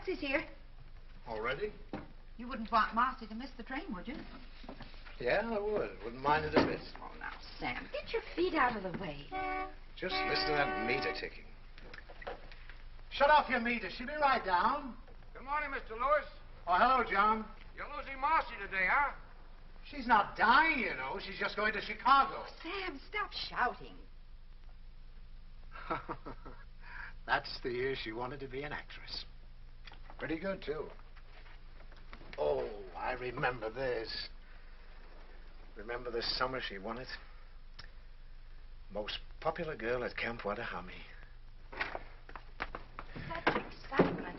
taxi's here. Already? You wouldn't want Marcy to miss the train, would you? Yeah, I would. Wouldn't mind it a bit. Oh, now, Sam, get your feet out of the way. Just listen to that meter ticking. Shut off your meter. She'll be right down. Good morning, Mr. Lewis. Oh, hello, John. You're losing Marcy today, huh? She's not dying, you know. She's just going to Chicago. Oh, Sam, stop shouting. That's the year she wanted to be an actress. Pretty good, too. Oh, I remember this. Remember the summer she won it? Most popular girl at Camp Wadahami. Such excitement.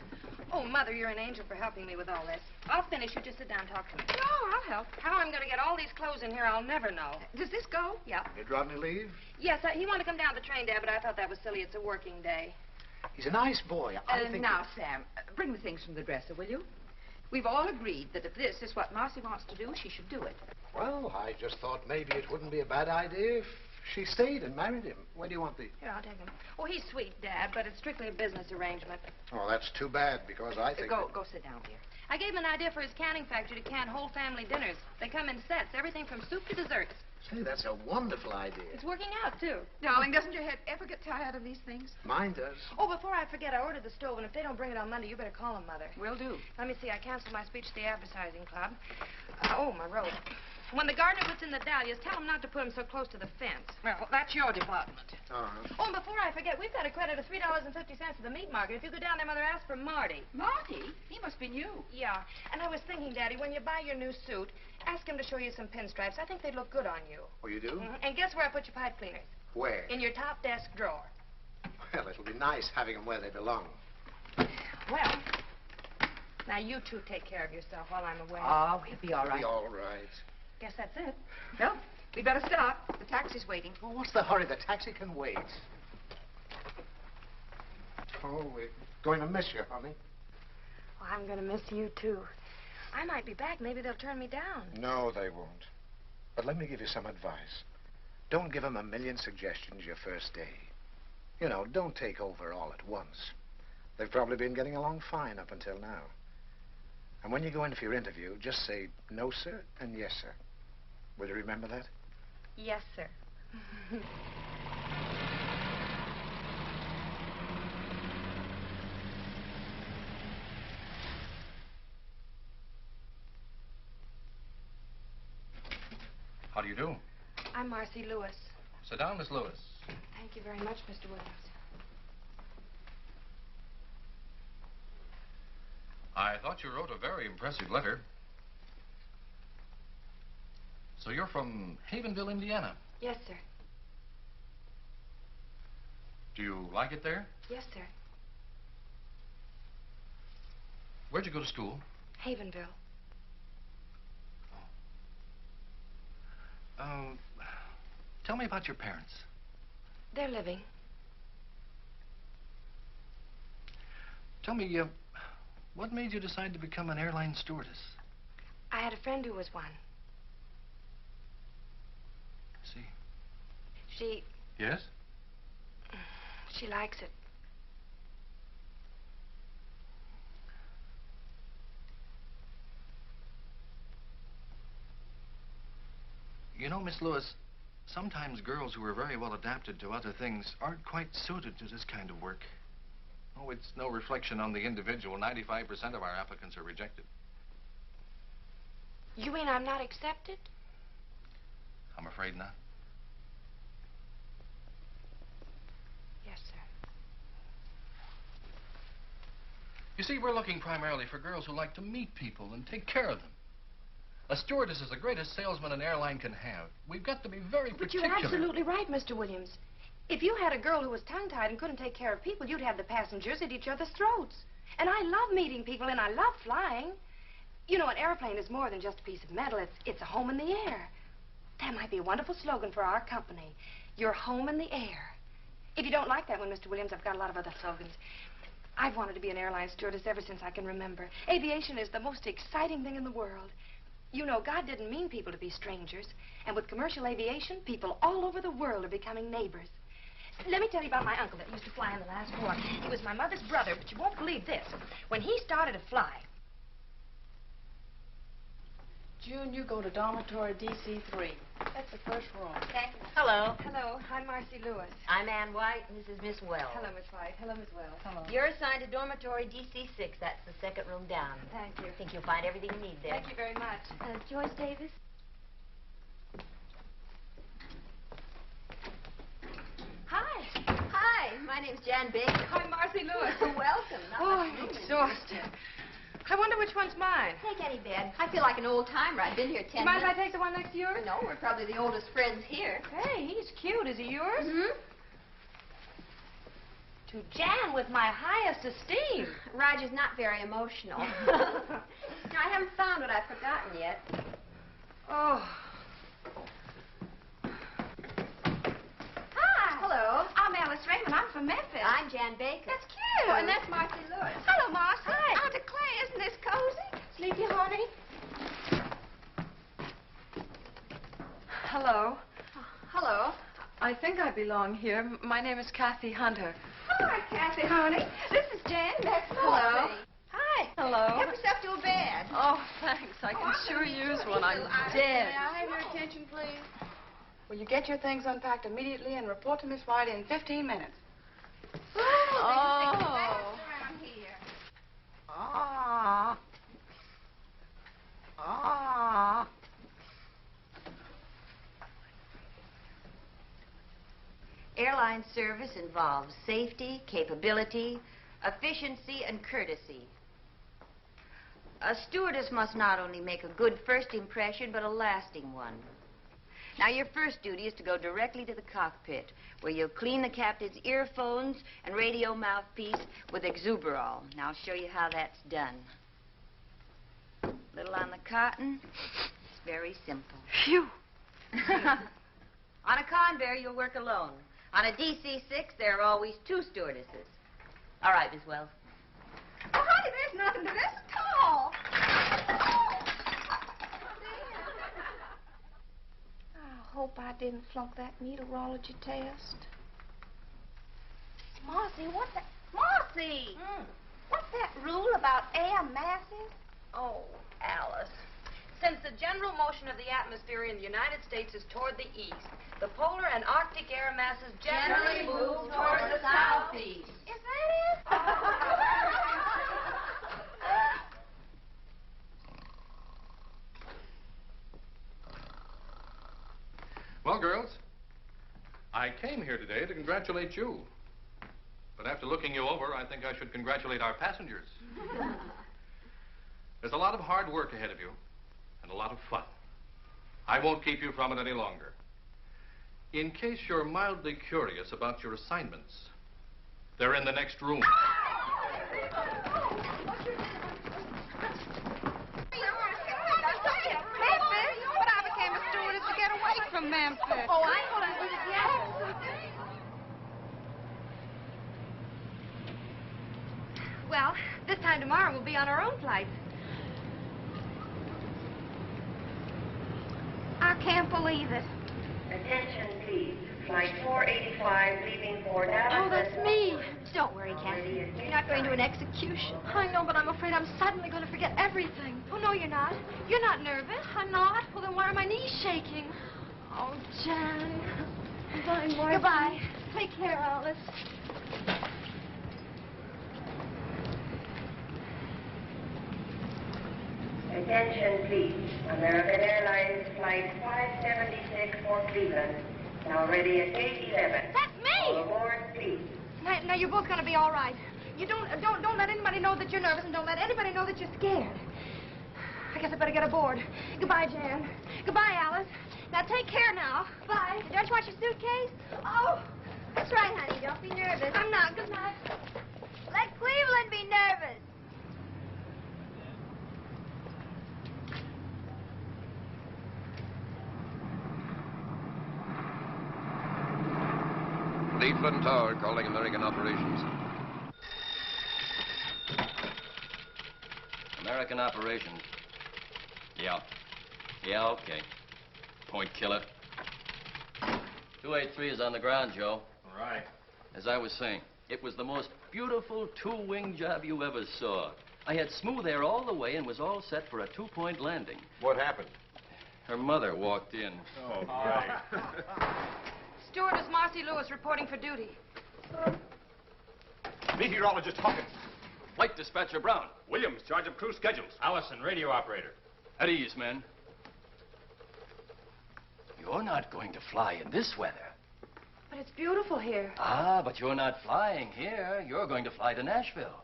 Oh, Mother, you're an angel for helping me with all this. I'll finish. You just sit down and talk to me. No, I'll help. How I'm going to get all these clothes in here, I'll never know. Does this go? Yeah. Did Rodney leave? Yes, he wanted to come down the train, Dad, but I thought that was silly. It's a working day. He's a nice boy. I think... Now, Sam, bring the things from the dresser, will you? We've all agreed that if this is what Marcy wants to do, she should do it. Well, I just thought maybe it wouldn't be a bad idea if she stayed and married him. Where do you want these? Here, I'll take them. Oh, he's sweet, Dad, but it's strictly a business arrangement. Oh, that's too bad, because I think... Go sit down, dear. I gave him an idea for his canning factory to can whole family dinners. They come in sets, everything from soup to desserts. Say, that's a wonderful idea. It's working out, too. Darling, doesn't your head ever get tired of these things? Mine does. Oh, before I forget, I ordered the stove, and if they don't bring it on Monday, you better call them, Mother. Will do. Let me see. I canceled my speech to the advertising club. Oh, my robe. When the gardener puts in the dahlias, tell him not to put them so close to the fence. Well, that's your department. Oh, and before I forget, we've got a credit of $3.50 at the meat market. If you go down there, Mother, ask for Marty. Marty? He must be new. Yeah, and I was thinking, Daddy, when you buy your new suit, ask him to show you some pinstripes. I think they'd look good on you. Oh, you do? And guess where I put your pipe cleaners? Where? In your top desk drawer. Well, it'll be nice having them where they belong. Well, now you two take care of yourself while I'm away. Oh, we'll be all right. Be all right. Guess that's it. Well, we better start. The taxi's waiting. Well, what's the hurry? The taxi can wait. Oh, we're going to miss you, honey. Well, I'm going to miss you, too. I might be back. Maybe they'll turn me down. No, they won't. But let me give you some advice. Don't give them a million suggestions your first day. You know, don't take over all at once. They've probably been getting along fine up until now. And when you go in for your interview, just say, no, sir, and yes, sir. Will you remember that? Yes, sir. How do you do? I'm Marcy Lewis. Sit down, Miss Lewis. Thank you very much, Mr. Williams. I thought you wrote a very impressive letter. So you're from Havenville, Indiana. Yes, sir. Do you like it there? Yes, sir. Where'd you go to school? Havenville. Tell me about your parents. They're living. Tell me, what made you decide to become an airline stewardess? I had a friend who was one. See. She... Yes? She likes it. You know, Miss Lewis, sometimes girls who are very well adapted to other things aren't quite suited to this kind of work. Oh, it's no reflection on the individual. 95% of our applicants are rejected. You mean I'm not accepted? I'm afraid not. Yes, sir. You see, we're looking primarily for girls who like to meet people and take care of them. A stewardess is the greatest salesman an airline can have. We've got to be very particular. But you're absolutely right, Mr. Williams. If you had a girl who was tongue-tied and couldn't take care of people, you'd have the passengers at each other's throats. And I love meeting people, and I love flying. You know, an airplane is more than just a piece of metal. It's a home in the air. That might be a wonderful slogan for our company. Your home in the air. If you don't like that one, Mr. Williams, I've got a lot of other slogans. I've wanted to be an airline stewardess ever since I can remember. Aviation is the most exciting thing in the world. You know, God didn't mean people to be strangers. And with commercial aviation, people all over the world are becoming neighbors. Let me tell you about my uncle that used to fly in the last war. He was my mother's brother, but you won't believe this. When he started to fly... June, you go to dormitory DC3. That's the first room. Thank you. Hello. Hello, I'm Marcy Lewis. I'm Ann White, and this is Miss Wells. Hello, Miss White. Hello, Miss Wells. Hello. You're assigned to dormitory DC6. That's the second room down. Thank you. I think you'll find everything you need there. Thank you very much. Joyce Davis? Hi. Hi, my name's Jan Baker. I'm Marcy Lewis. Welcome. Oh, I'm exhausted. I wonder which one's mine. Take any bed. I feel like an old timer. I've been here 10 Mind if I minutes. take the one next to yours? No, we're probably the oldest friends here. Hey, he's cute. Is he yours? Mm-hmm. To Jan with my highest esteem. Roger's not very emotional. Now, I haven't found what I've forgotten yet. Oh. Hi. Hello. I'm Alice Raymond. I'm from Memphis. I'm Jan Baker. That's cute. Oh, and that's Marcy Lewis. Hello, Marcy. Hi. I declare, isn't this cozy? Sleepy, honey? Hello. Hello. I think I belong here. My name is Kathy Hunter. Hi, Kathy, honey. This is Jan. That's Hello. Marcy. Hi. Hello. Help yourself to a bed. Oh, thanks. I can sure use one. I'm dead. May I have your attention, please? Will you get your things unpacked immediately and report to Miss White in 15 minutes? Oh. around here. Ah. Ah. Airline service involves safety, capability, efficiency, and courtesy. A stewardess must not only make a good first impression, but a lasting one. Now, your first duty is to go directly to the cockpit, where you'll clean the captain's earphones and radio mouthpiece with exuberol. Now, I'll show you how that's done. Little on the cotton. It's very simple. Phew. On a Convair, you'll work alone. On a DC-6, there are always two stewardesses. All right, Miss Wells. Oh, honey, there's nothing to this at all. I hope I didn't flunk that meteorology test. Marcy, what's that? Marcy! What's that rule about air masses? Oh, Alice. Since the general motion of the atmosphere in the United States is toward the east, the polar and Arctic air masses generally move toward the southeast. Is that it? Well, girls, I came here today to congratulate you. But after looking you over, I think I should congratulate our passengers. There's a lot of hard work ahead of you, and a lot of fun. I won't keep you from it any longer. In case you're mildly curious about your assignments, they're in the next room. Memphis? But I became a stewardess to get away from Memphis. Oh, I know that was Well, this time tomorrow we'll be on our own flight. I can't believe it. Attention, please. Flight 485 leaving for Dallas. Oh, that's me. Don't worry, Kathy. You're not going to an execution. I know, but I'm afraid I'm suddenly going to forget everything. Oh, no, you're not. You're not nervous. I'm not. Well, then why are my knees shaking? Oh, Jan. Goodbye, Marcy. Goodbye. Take care, Alice. Attention, please. American Airlines Flight 576 for Cleveland. Now ready at gate 11. That's me. All aboard, please. Now, you're both going to be all right. You don't let anybody know that you're nervous, and don't let anybody know that you're scared. I guess I better get aboard. Goodbye, Jan. Goodbye, Alice. Now, take care now. Bye. Don't you want your suitcase? Oh, That's right, honey. Don't be nervous. I'm not. Good night. Let Cleveland be nervous. Cleveland Tower calling American operations. American operations. Yeah. Yeah, okay. Point killer. 283 is on the ground, Joe. Right. As I was saying, it was the most beautiful two-wing job you ever saw. I had smooth air all the way and was all set for a two-point landing. What happened? Her mother walked in. Oh, right. Stewardess Marcy Lewis reporting for duty. Meteorologist Hawkins. Flight Dispatcher Brown. Williams, charge of crew schedules. Allison, radio operator. At ease, men. You're not going to fly in this weather. But it's beautiful here. Ah, but you're not flying here. You're going to fly to Nashville.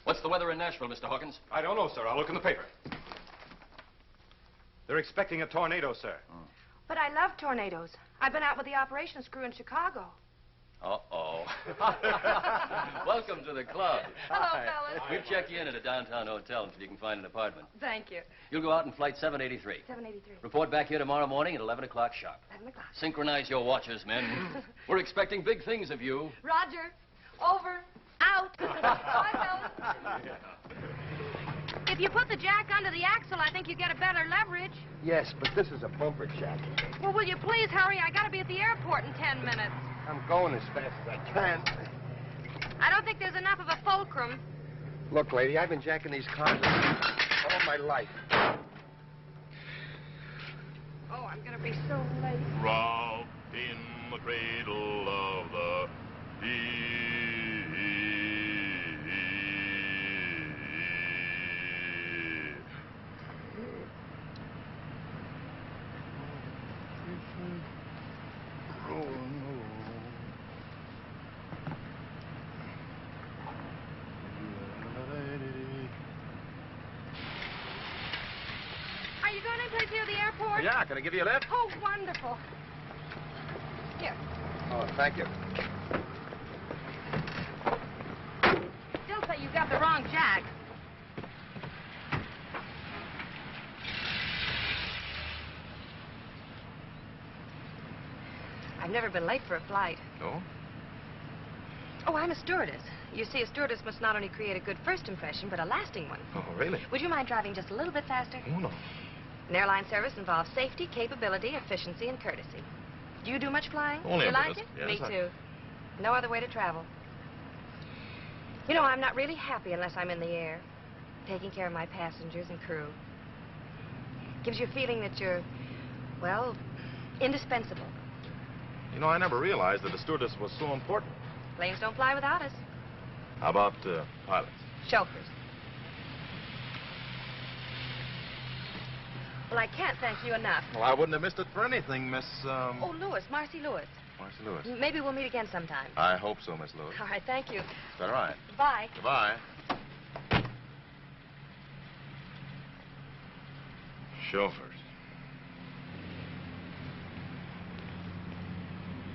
What's the weather in Nashville, Mr. Hawkins? I don't know, sir. I'll look in the paper. They're expecting a tornado, sir. But I love tornadoes. I've been out with the operations crew in Chicago. Uh-oh. Welcome to the club. Hello, fellas. We'll check you in at a downtown hotel until you can find an apartment. Thank you. You'll go out in flight 783. 783. Report back here tomorrow morning at 11 o'clock sharp. 11 o'clock. Synchronize your watches, men. We're expecting big things of you. Roger. Over. Out. Bye, fellas. If you put the jack under the axle, I think you get a better leverage. Yes, but this is a bumper jack. Well, will you please hurry? I gotta be at the airport in 10 minutes. I'm going as fast as I can. I don't think there's enough of a fulcrum. Look, lady, I've been jacking these cars all my life. Oh, I'm gonna be so late. Robbed in the cradle of the Are you going anyplace near the airport? Yeah, can I give you a lift? Oh, wonderful. Here. Oh, thank you. Still say you got the wrong jack. I've never been late for a flight. No? Oh, I'm a stewardess. You see, a stewardess must not only create a good first impression, but a lasting one. Oh, really? Would you mind driving just a little bit faster? Oh, no. An airline service involves safety, capability, efficiency, and courtesy. Do you do much flying? Only you a like bit. it? Yes, Me too. No other way to travel. You know, I'm not really happy unless I'm in the air, taking care of my passengers and crew. Gives you a feeling that you're, well, indispensable. You know, I never realized that a stewardess was so important. Planes don't fly without us. How about pilots? Chauffeurs. Well, I can't thank you enough. Well, I wouldn't have missed it for anything, Miss, Oh, Lewis, Marcy Lewis. Marcy Lewis. Maybe we'll meet again sometime. I hope so, Miss Lewis. All right, thank you. Is that right? Bye. Goodbye. Chauffeurs.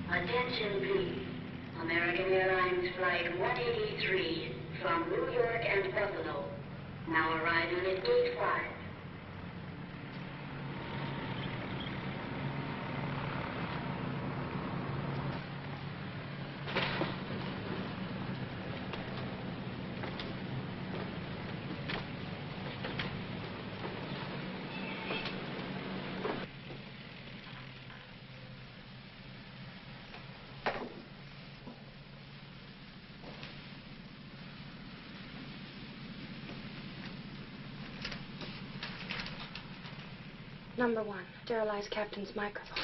Attention, please. American Airlines Flight 183 from New York and Buffalo. Now arriving at Gate 5. Number 1, sterilize captain's microphone.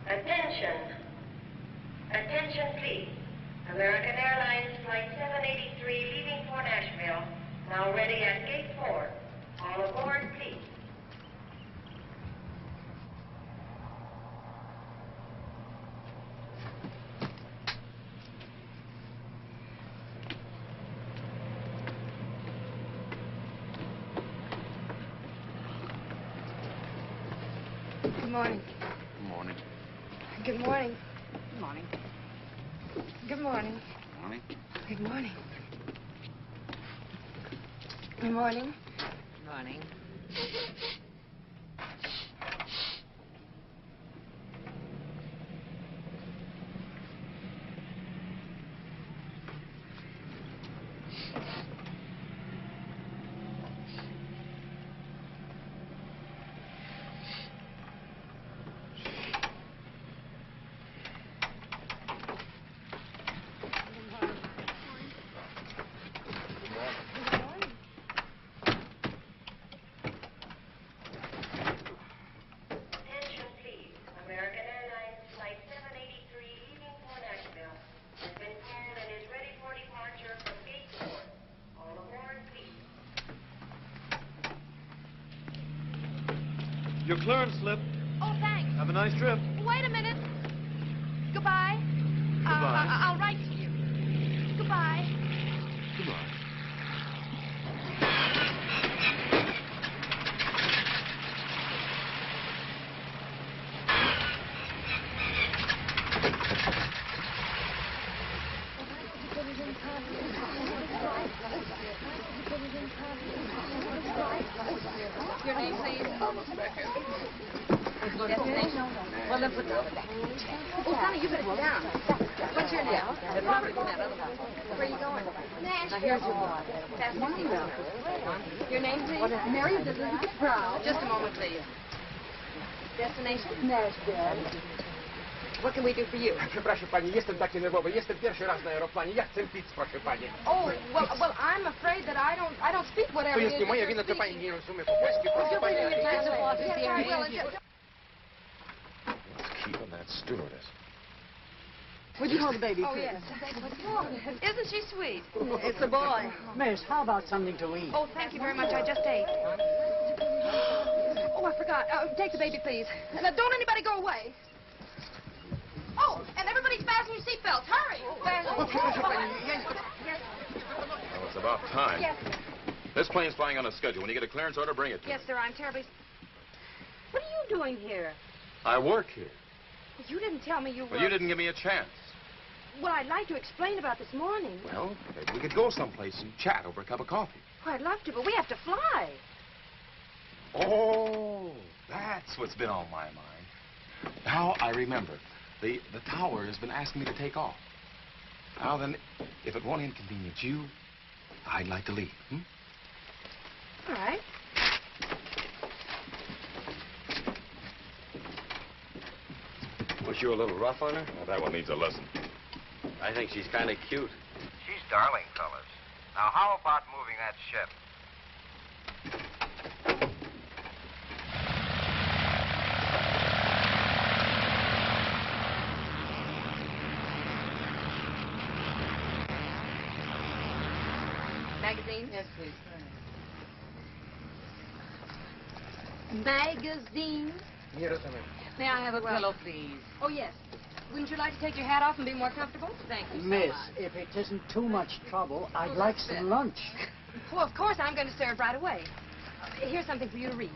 Attention. Attention, please. American Airlines Flight 783 leaving for Nashville. Now ready at Gate 4. All aboard, please. Good morning. Good morning. Good morning. Good morning. Good morning. Morning. Good morning. Good morning. Morning. Attention, please. American Airlines Flight 783 leaving for Nashville has been called and is ready for departure from Gate 4. All aboard, please. Your clearance slip. Oh, thanks. Have a nice trip. Wait a minute. Goodbye. Goodbye. I'll write to you. Goodbye. Goodbye. Your name, please? Destination? Well, then put down the back. Oh, Sonny, you better sit down. What's your name? Probably from that other one. Where are you going? Nashville. Now, here's your boy. Fasten your seatbelt. Your name, please? Mary Elizabeth Brown. Just a moment, please. Destination? Nashville. What can we do for you? Przepraszam pani, jestem taki nerwowy. Jestem pierwszy raz na aeroplanie. Ja chcę pić, proszę pani. Oh, well, I'm afraid that I don't speak whatever To it jest is nie that moja you're wina, że pani speaking. nie rozumie po polsku, proszę pani. Let's keep on that stewardess. Would you hold the baby, Oh, please? yes. Isn't she sweet? It's a boy. Miss, how about something to eat? Oh, thank you very much. I just ate. Oh, I forgot. Take the baby, please. Now, don't anybody go away. Oh, and everybody fasten your seatbelts. Hurry. Yes. Well, it's about time. Yes. This plane's flying on a schedule. When you get a clearance order, bring it to Yes, me. sir. I'm terribly... What are you doing here? I work here. You didn't tell me you were... Well, you didn't give me a chance. Well, I'd like to explain about this morning. Well, maybe we could go someplace and chat over a cup of coffee. Oh, I'd love to, but we have to fly. Oh, that's what's been on my mind. Now I remember. The tower has been asking me to take off. Now then, if it won't inconvenience you, I'd like to leave. All right. Was you a little rough on her? Well, that one needs a lesson. I think she's kind of cute. She's darling, fellas. Now, how about moving that ship? Magazine? Yes, please. Magazine? May I have a pillow, please? Oh, yes. Wouldn't you like to take your hat off and be more comfortable? Thank you so Miss, much. if it isn't too much trouble, I'd like some lunch. Well, of course, I'm going to serve right away. Here's something for you to read.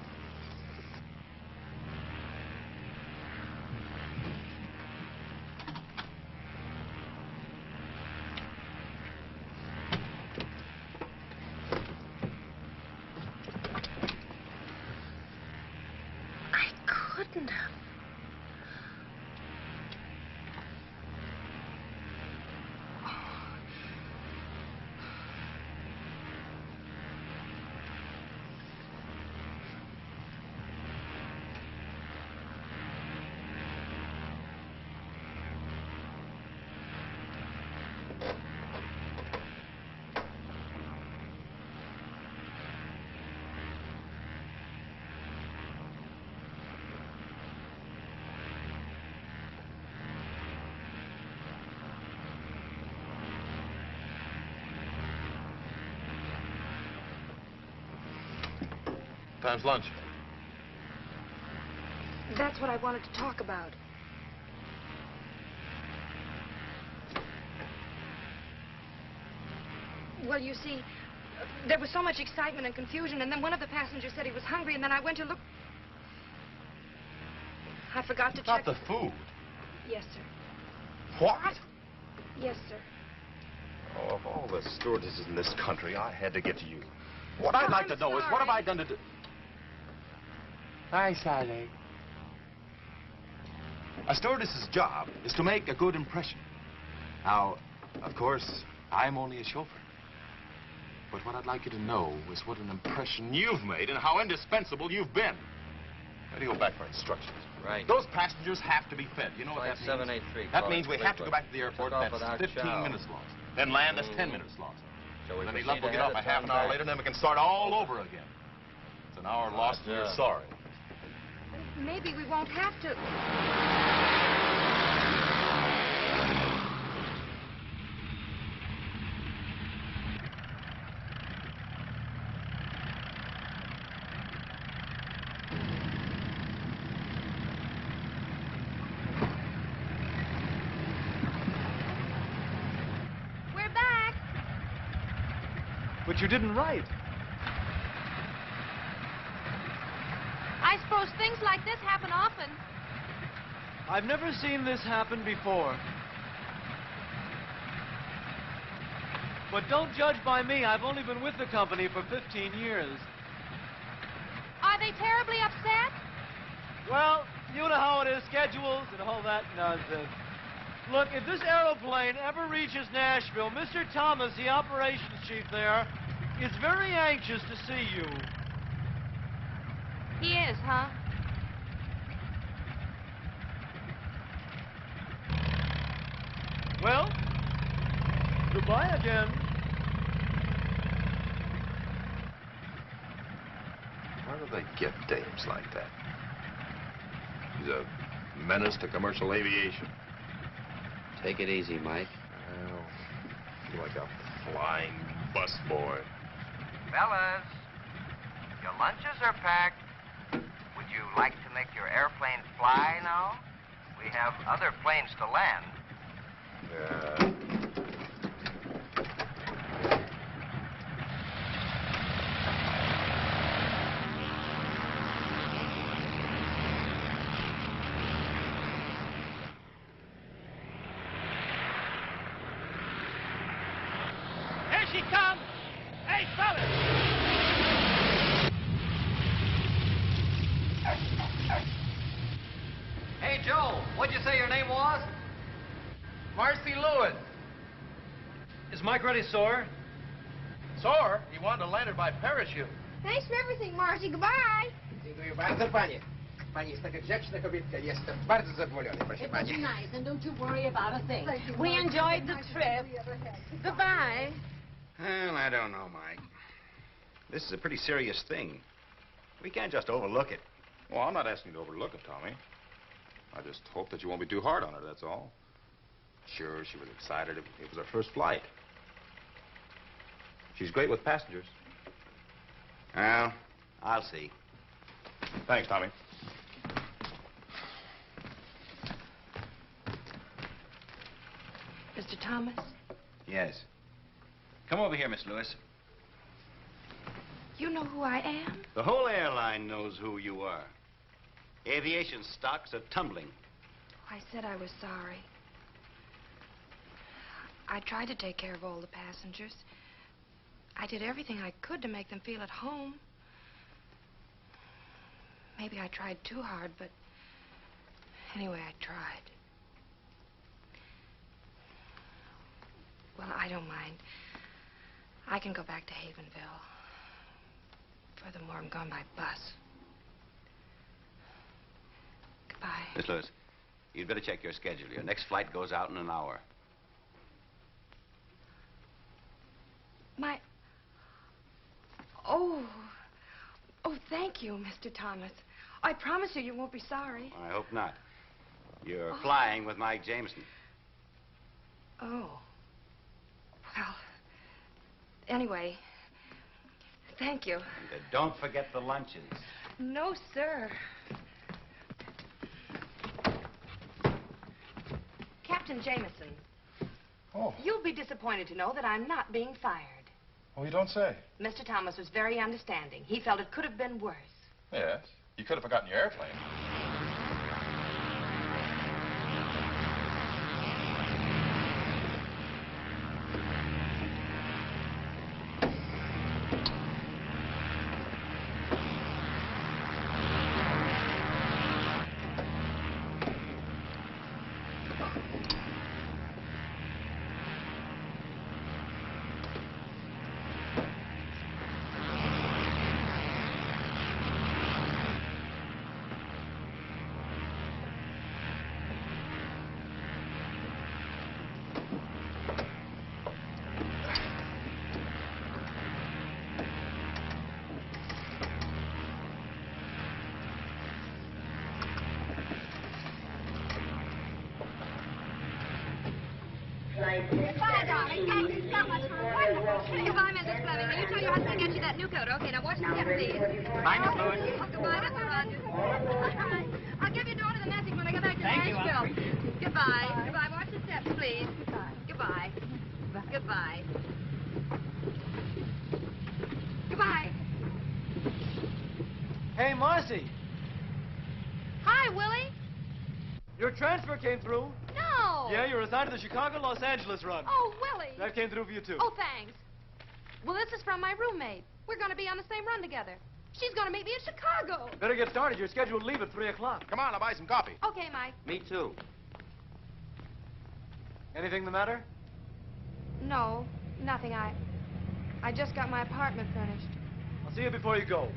Couldn't have. What time's lunch? That's what I wanted to talk about. Well, you see, there was so much excitement and confusion, and then one of the passengers said he was hungry, and then I went to look. I forgot to check. Not the food. Yes, sir. What? Yes, sir. Oh, of all the stewardesses in this country, I had to get to you. What I'd like to know is, what have I done to do... Hi, Sally. A stewardess's job is to make a good impression. Now, of course, I'm only a chauffeur. But what I'd like you to know is what an impression you've made and how indispensable you've been. Ready to go back for instructions. Right. Those passengers have to be fed. You know what Flight that means? 783. That means we have to go back to the airport. Took off That's without 15 chow. minutes lost. Then land, that's 10 minutes lost. Shall we Then any proceed luck, we'll get ahead off a or half an turn hour back? later, and then we can start all over again. It's an hour lost, and you're sorry. Maybe we won't have to. We're back. But you didn't write. I suppose things like this happen often. I've never seen this happen before. But don't judge by me. I've only been with the company for 15 years. Are they terribly upset? Well, you know how it is, schedules and all that nonsense. Look, if this aeroplane ever reaches Nashville, Mr. Thomas, the operations chief there, is very anxious to see you. He is, huh? Well, goodbye again. Where do they get dames like that? He's a menace to commercial aviation. Take it easy, Mike. Well, you're like a flying busboy. Fellas, your lunches are packed. Would you like to make your airplane fly now? We have other planes to land. Here she comes! Hey, fellas! Hey, Joe, what'd you say your name was? Marcy Lewis. Is Mike ready, sore? Sore? He wanted to land it by parachute. Thanks for everything, Marcy. Goodbye. Dziękuję bardzo, panie. Pani jest taka grzeczna kobietka. Jestem bardzo zadowolony, proszę It was pani. nice, and don't you worry about a thing. We enjoyed the trip. Goodbye. Well, I don't know, Mike. This is a pretty serious thing. We can't just overlook it. Well, I'm not asking you to overlook it, Tommy. I just hope that you won't be too hard on her, that's all. Sure, she was excited. It was her first flight. She's great with passengers. Well, I'll see. Thanks, Tommy. Mr. Thomas? Yes. Come over here, Miss Lewis. You know who I am? The whole airline knows who you are. Aviation stocks are tumbling. I said I was sorry. I tried to take care of all the passengers. I did everything I could to make them feel at home. Maybe I tried too hard, but anyway, I tried. Well, I don't mind. I can go back to Havenville. Furthermore, I'm going by bus. Goodbye. Miss Lewis, you'd better check your schedule. Your next flight goes out in an hour. Oh, thank you, Mr. Thomas. I promise you, you won't be sorry. I hope not. You're flying with Mike Jameson. Oh. Well, anyway, thank you. And don't forget the luncheons. No, sir. Captain Jameson. Oh. You'll be disappointed to know that I'm not being fired. Oh, you don't say? Mr. Thomas was very understanding. He felt it could have been worse. Yes. You could have forgotten your airplane. Goodbye, darling. Thank you so much for a wonderful. Goodbye, Mrs. Fleming. Will you tell your husband to get you that new coat? Okay, now watch the step, please. Bye, Miss Lewis. Oh, goodbye, Mr. Rogers. I'll give your daughter the message when I get back to Thank you, Nashville. Goodbye. Goodbye. Watch the steps, please. Goodbye. Goodbye. Goodbye. Hey, Marcy. Hi, Willie. Your transfer came through. No. Yeah, you're assigned to the Chicago-Los Angeles run. Oh, Willie. That came through for you, too. Oh, thanks. Well, this is from my roommate. We're going to be on the same run together. She's going to meet me in Chicago. Better get started. You're scheduled to leave at 3 o'clock. Come on, I'll buy some coffee. Okay, Mike. Me too. Anything the matter? No, nothing. I just got my apartment furnished. I'll see you before you go.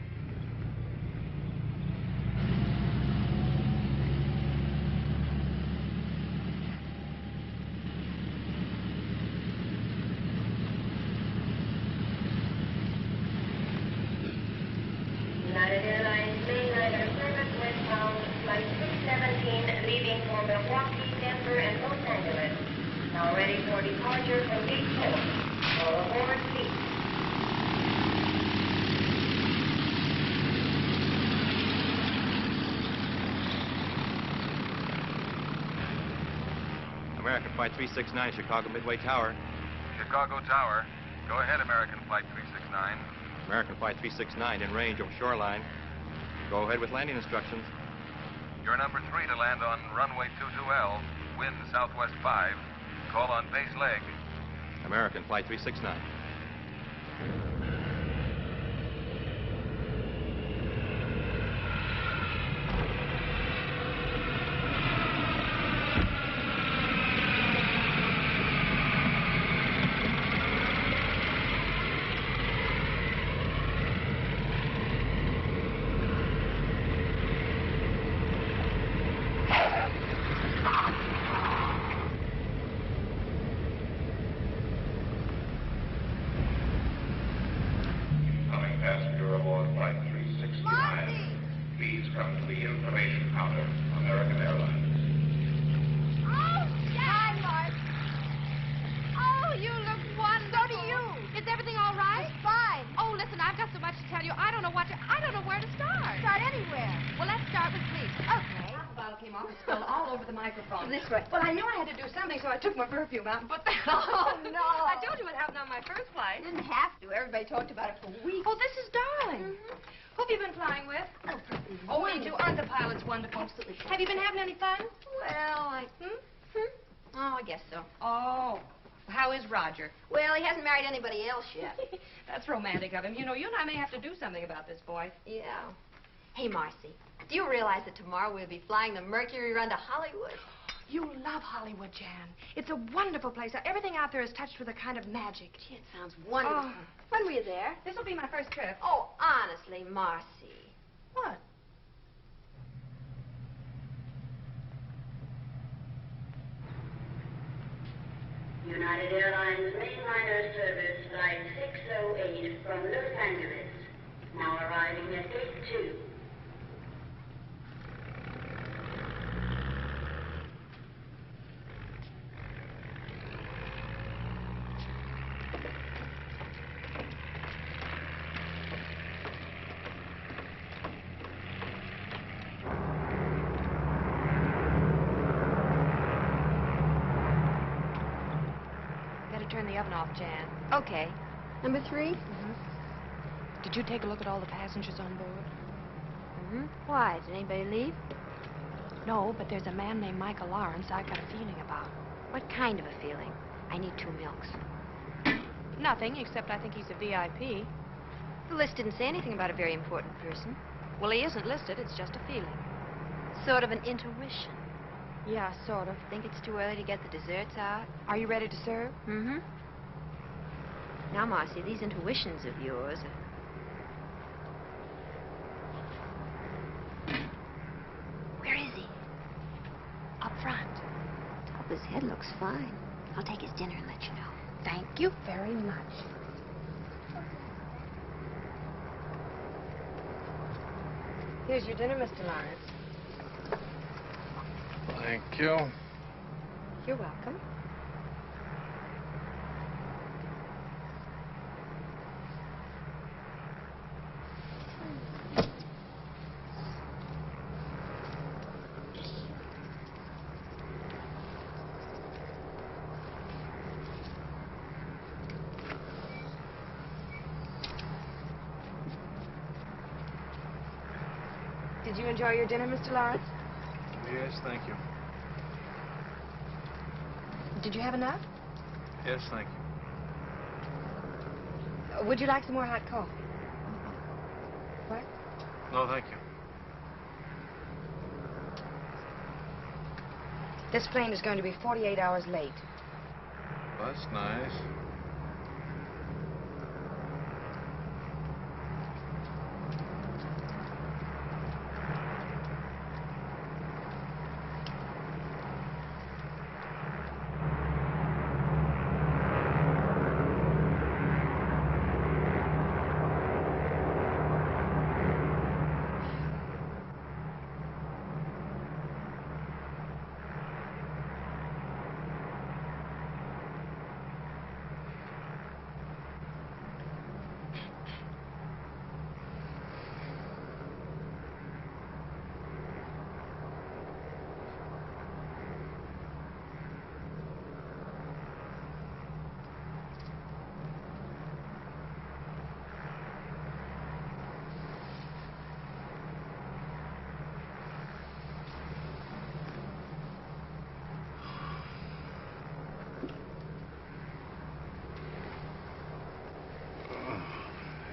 United Airlines mainliner service westbound, flight 617, leaving for Milwaukee, Denver, and Los Angeles. Now ready for departure from gate 4. All aboard, please. American Flight 369, Chicago Midway Tower. Chicago Tower. Go ahead, American Flight 369. American Flight 369 in range over shoreline. Go ahead with landing instructions. You're number 3 to land on runway 22L. Wind southwest 5. Call on base leg. American Flight 369. Coming passenger aboard Flight 369. Marcy! Please come to the information counter, American Airlines. Oh, hi, Mark. Oh, you look wonderful. So do you. Is everything all right? It's fine. Oh, listen, I've got so much to tell you. I don't know where to start. Start anywhere. Well, let's start with sleep. Okay. The bottle came off and spilled all over the microphone. This way. Well, I knew I had to do something, so I took my perfume out and put that on. Oh, no. I told you what happened on my first flight. You didn't have to. Everybody talked about it for weeks. Oh, this is darling. Who have you been flying with? Oh, me too. Aren't the pilots wonderful? Absolutely. Have you been having any fun? Well, Oh, I guess so. Oh. How is Roger? Well, he hasn't married anybody else yet. That's romantic of him. You know, you and I may have to do something about this boy. Yeah. Hey, Marcy, do you realize that tomorrow we'll be flying the Mercury run to Hollywood? You love Hollywood, Jan. It's a wonderful place. Everything out there is touched with a kind of magic. Gee, it sounds wonderful. Oh. When were you there? This will be my first trip. Oh, honestly, Marcy. What? United Airlines mainliner service flight 608 from Los Angeles. Now arriving at gate 2. turn the oven off, Jan. Okay. Number 3? Did you take a look at all the passengers on board? Why? Did anybody leave? No, but there's a man named Michael Lawrence I've got a feeling about. What kind of a feeling? I need 2 milks. Nothing, except I think he's a VIP. The list didn't say anything about a very important person. Well, he isn't listed. It's just a feeling. Sort of an intuition. Yeah, sort of. Think it's too early to get the desserts out? Are you ready to serve? Now, Marcy, these intuitions of yours are... Where is he? Up front. Top of his head looks fine. I'll take his dinner and let you know. Thank you very much. Here's your dinner, Mr. Lawrence. Thank you. You're welcome. Did you enjoy your dinner, Mr. Lawrence? Yes, thank you. Did you have enough? Yes, thank you. Would you like some more hot coffee? What? No, thank you. This plane is going to be 48 hours late. That's nice.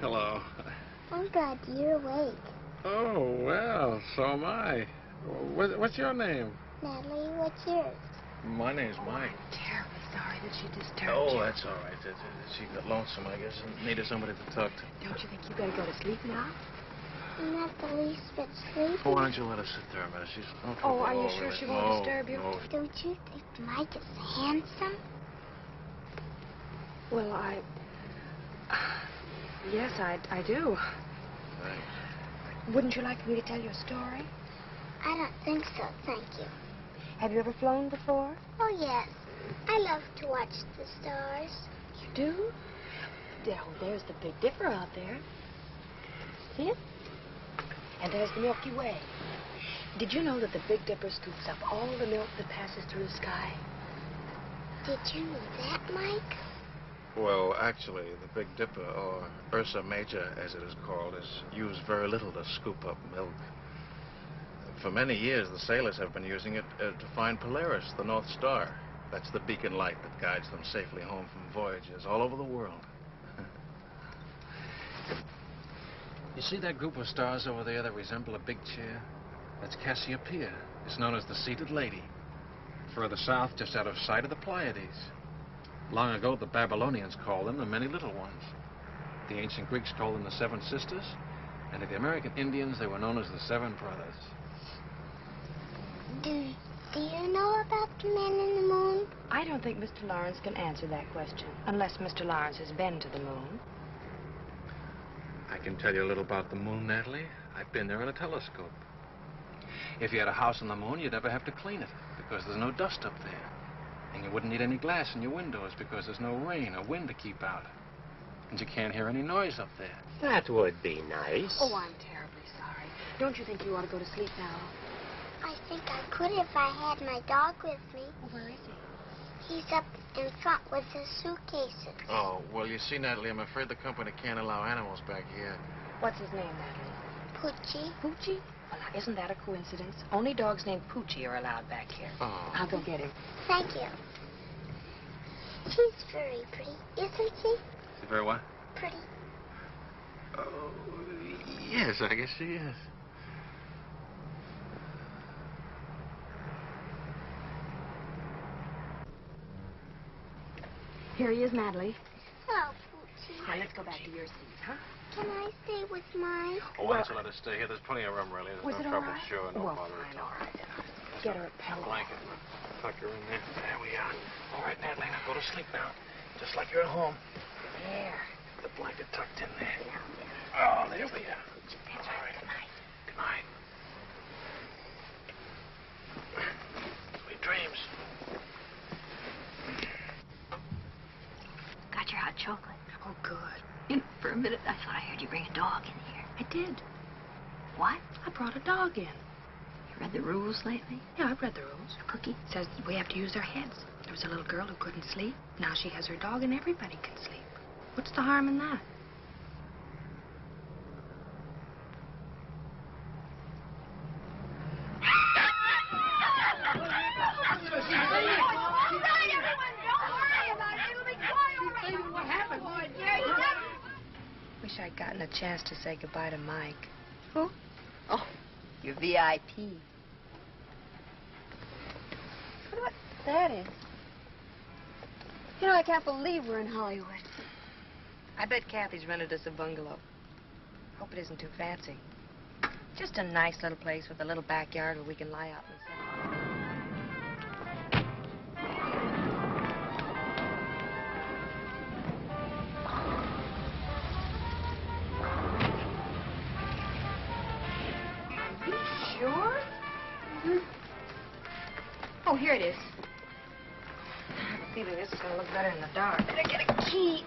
Hello. Oh, God, you're awake. Oh, well, so am I. What's your name? Natalie, what's yours? My name's Mike. Terribly sorry that she disturbed Oh, you. that's all right. She got lonesome, I guess, and needed somebody to talk to. Don't you think you better go to sleep now? I'm not the least bit sleepy. Oh, why don't you let her sit there a minute? She's... Oh, are you sure she won't disturb you? No. Don't you think Mike is handsome? Well, yes, I do. Thanks. Wouldn't you like me to tell you a story? I don't think so, thank you. Have you ever flown before? Oh, yes. I love to watch the stars. You do? Oh, there's the Big Dipper out there. See it? And there's the Milky Way. Did you know that the Big Dipper scoops up all the milk that passes through the sky? Did you know that, Mike? Well, actually, the Big Dipper, or Ursa Major, as it is called, is used very little to scoop up milk. For many years, the sailors have been using it to find Polaris, the North Star. That's the beacon light that guides them safely home from voyages all over the world. You see that group of stars over there that resemble a big chair? That's Cassiopeia. It's known as the Seated Lady. Further south, just out of sight, of the Pleiades. Long ago, the Babylonians called them the Many Little Ones. The ancient Greeks called them the Seven Sisters. And to the American Indians, they were known as the Seven Brothers. Do you know about the man in the moon? I don't think Mr. Lawrence can answer that question, unless Mr. Lawrence has been to the moon. I can tell you a little about the moon, Natalie. I've been there in a telescope. If you had a house on the moon, you'd never have to clean it, because there's no dust up there. And you wouldn't need any glass in your windows, because there's no rain or wind to keep out. And you can't hear any noise up there. That would be nice. Oh, I'm terribly sorry. Don't you think you ought to go to sleep now? I think I could if I had my dog with me. Oh, where is he? He's up in front with his suitcases. Oh, well, you see, Natalie, I'm afraid the company can't allow animals back here. What's his name, Natalie? Poochie. Poochie? Well, now, isn't that a coincidence? Only dogs named Poochie are allowed back here. Oh. I'll go get him. Thank you. She's very pretty, isn't she? She's very what? Pretty. Oh, yes, I guess she is. Here he is, Natalie. Oh, Poochie. Now, let's go back to your seat, huh? Can I stay with mine? Oh, why don't you let us stay here? There's plenty of room, really. Was There's it no all trouble. right? Sure, no Well, bother fine, at all. all right, then I'll get her a pillow. Blanket. Tuck her in there. There we are. All right, Natalie, now go to sleep now. Just like you're at home. There. The blanket tucked in there. Oh, there we are. All right. Good night. Good night. Sweet dreams. Got your hot chocolate. Oh, good. You know, for a minute, I thought I heard you bring a dog in here. I did. What? I brought a dog in. You read the rules lately? Yeah, I've read the rules. A cookie? It says we have to use our heads. There was a little girl who couldn't sleep. Now she has her dog and everybody can sleep. What's the harm in that? Wish I'd gotten a chance to say goodbye to Mike. Who? Oh, your VIP. What that is? You know, I can't believe we're in Hollywood. I bet Kathy's rented us a bungalow. Hope it isn't too fancy. Just a nice little place with a little backyard where we can lie out in the sun. Sure? Mm-hmm. Oh, here it is. I have a feeling this is going to look better in the dark. Better get a key.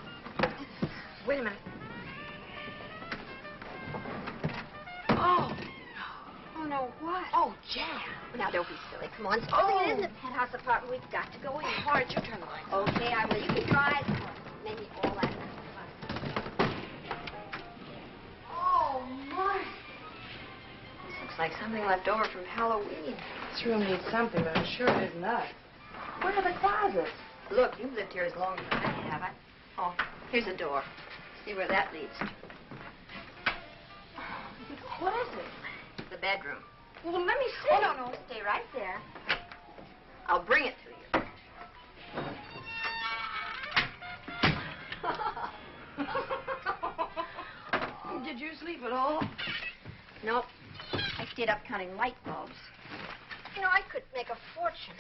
Wait a minute. Oh. Oh, no, what? Oh, Jan. Now, don't be silly. Come on. Oh, it isn't a penthouse apartment. We've got to go in. All right, you turn the lights on. Okay, I will. You can drive. Maybe all that. Oh, my. This looks like something left over from Halloween. This room needs something, but I'm sure it isn't us. Where are the closets? Look, you've lived here as long as I have. Oh, here's a door. See where that leads to. What is it? The bedroom. Well, let me see. Oh, no, stay right there. I'll bring it to you. Did you sleep at all? Nope. I stayed up counting light bulbs. You know, I could make a fortune.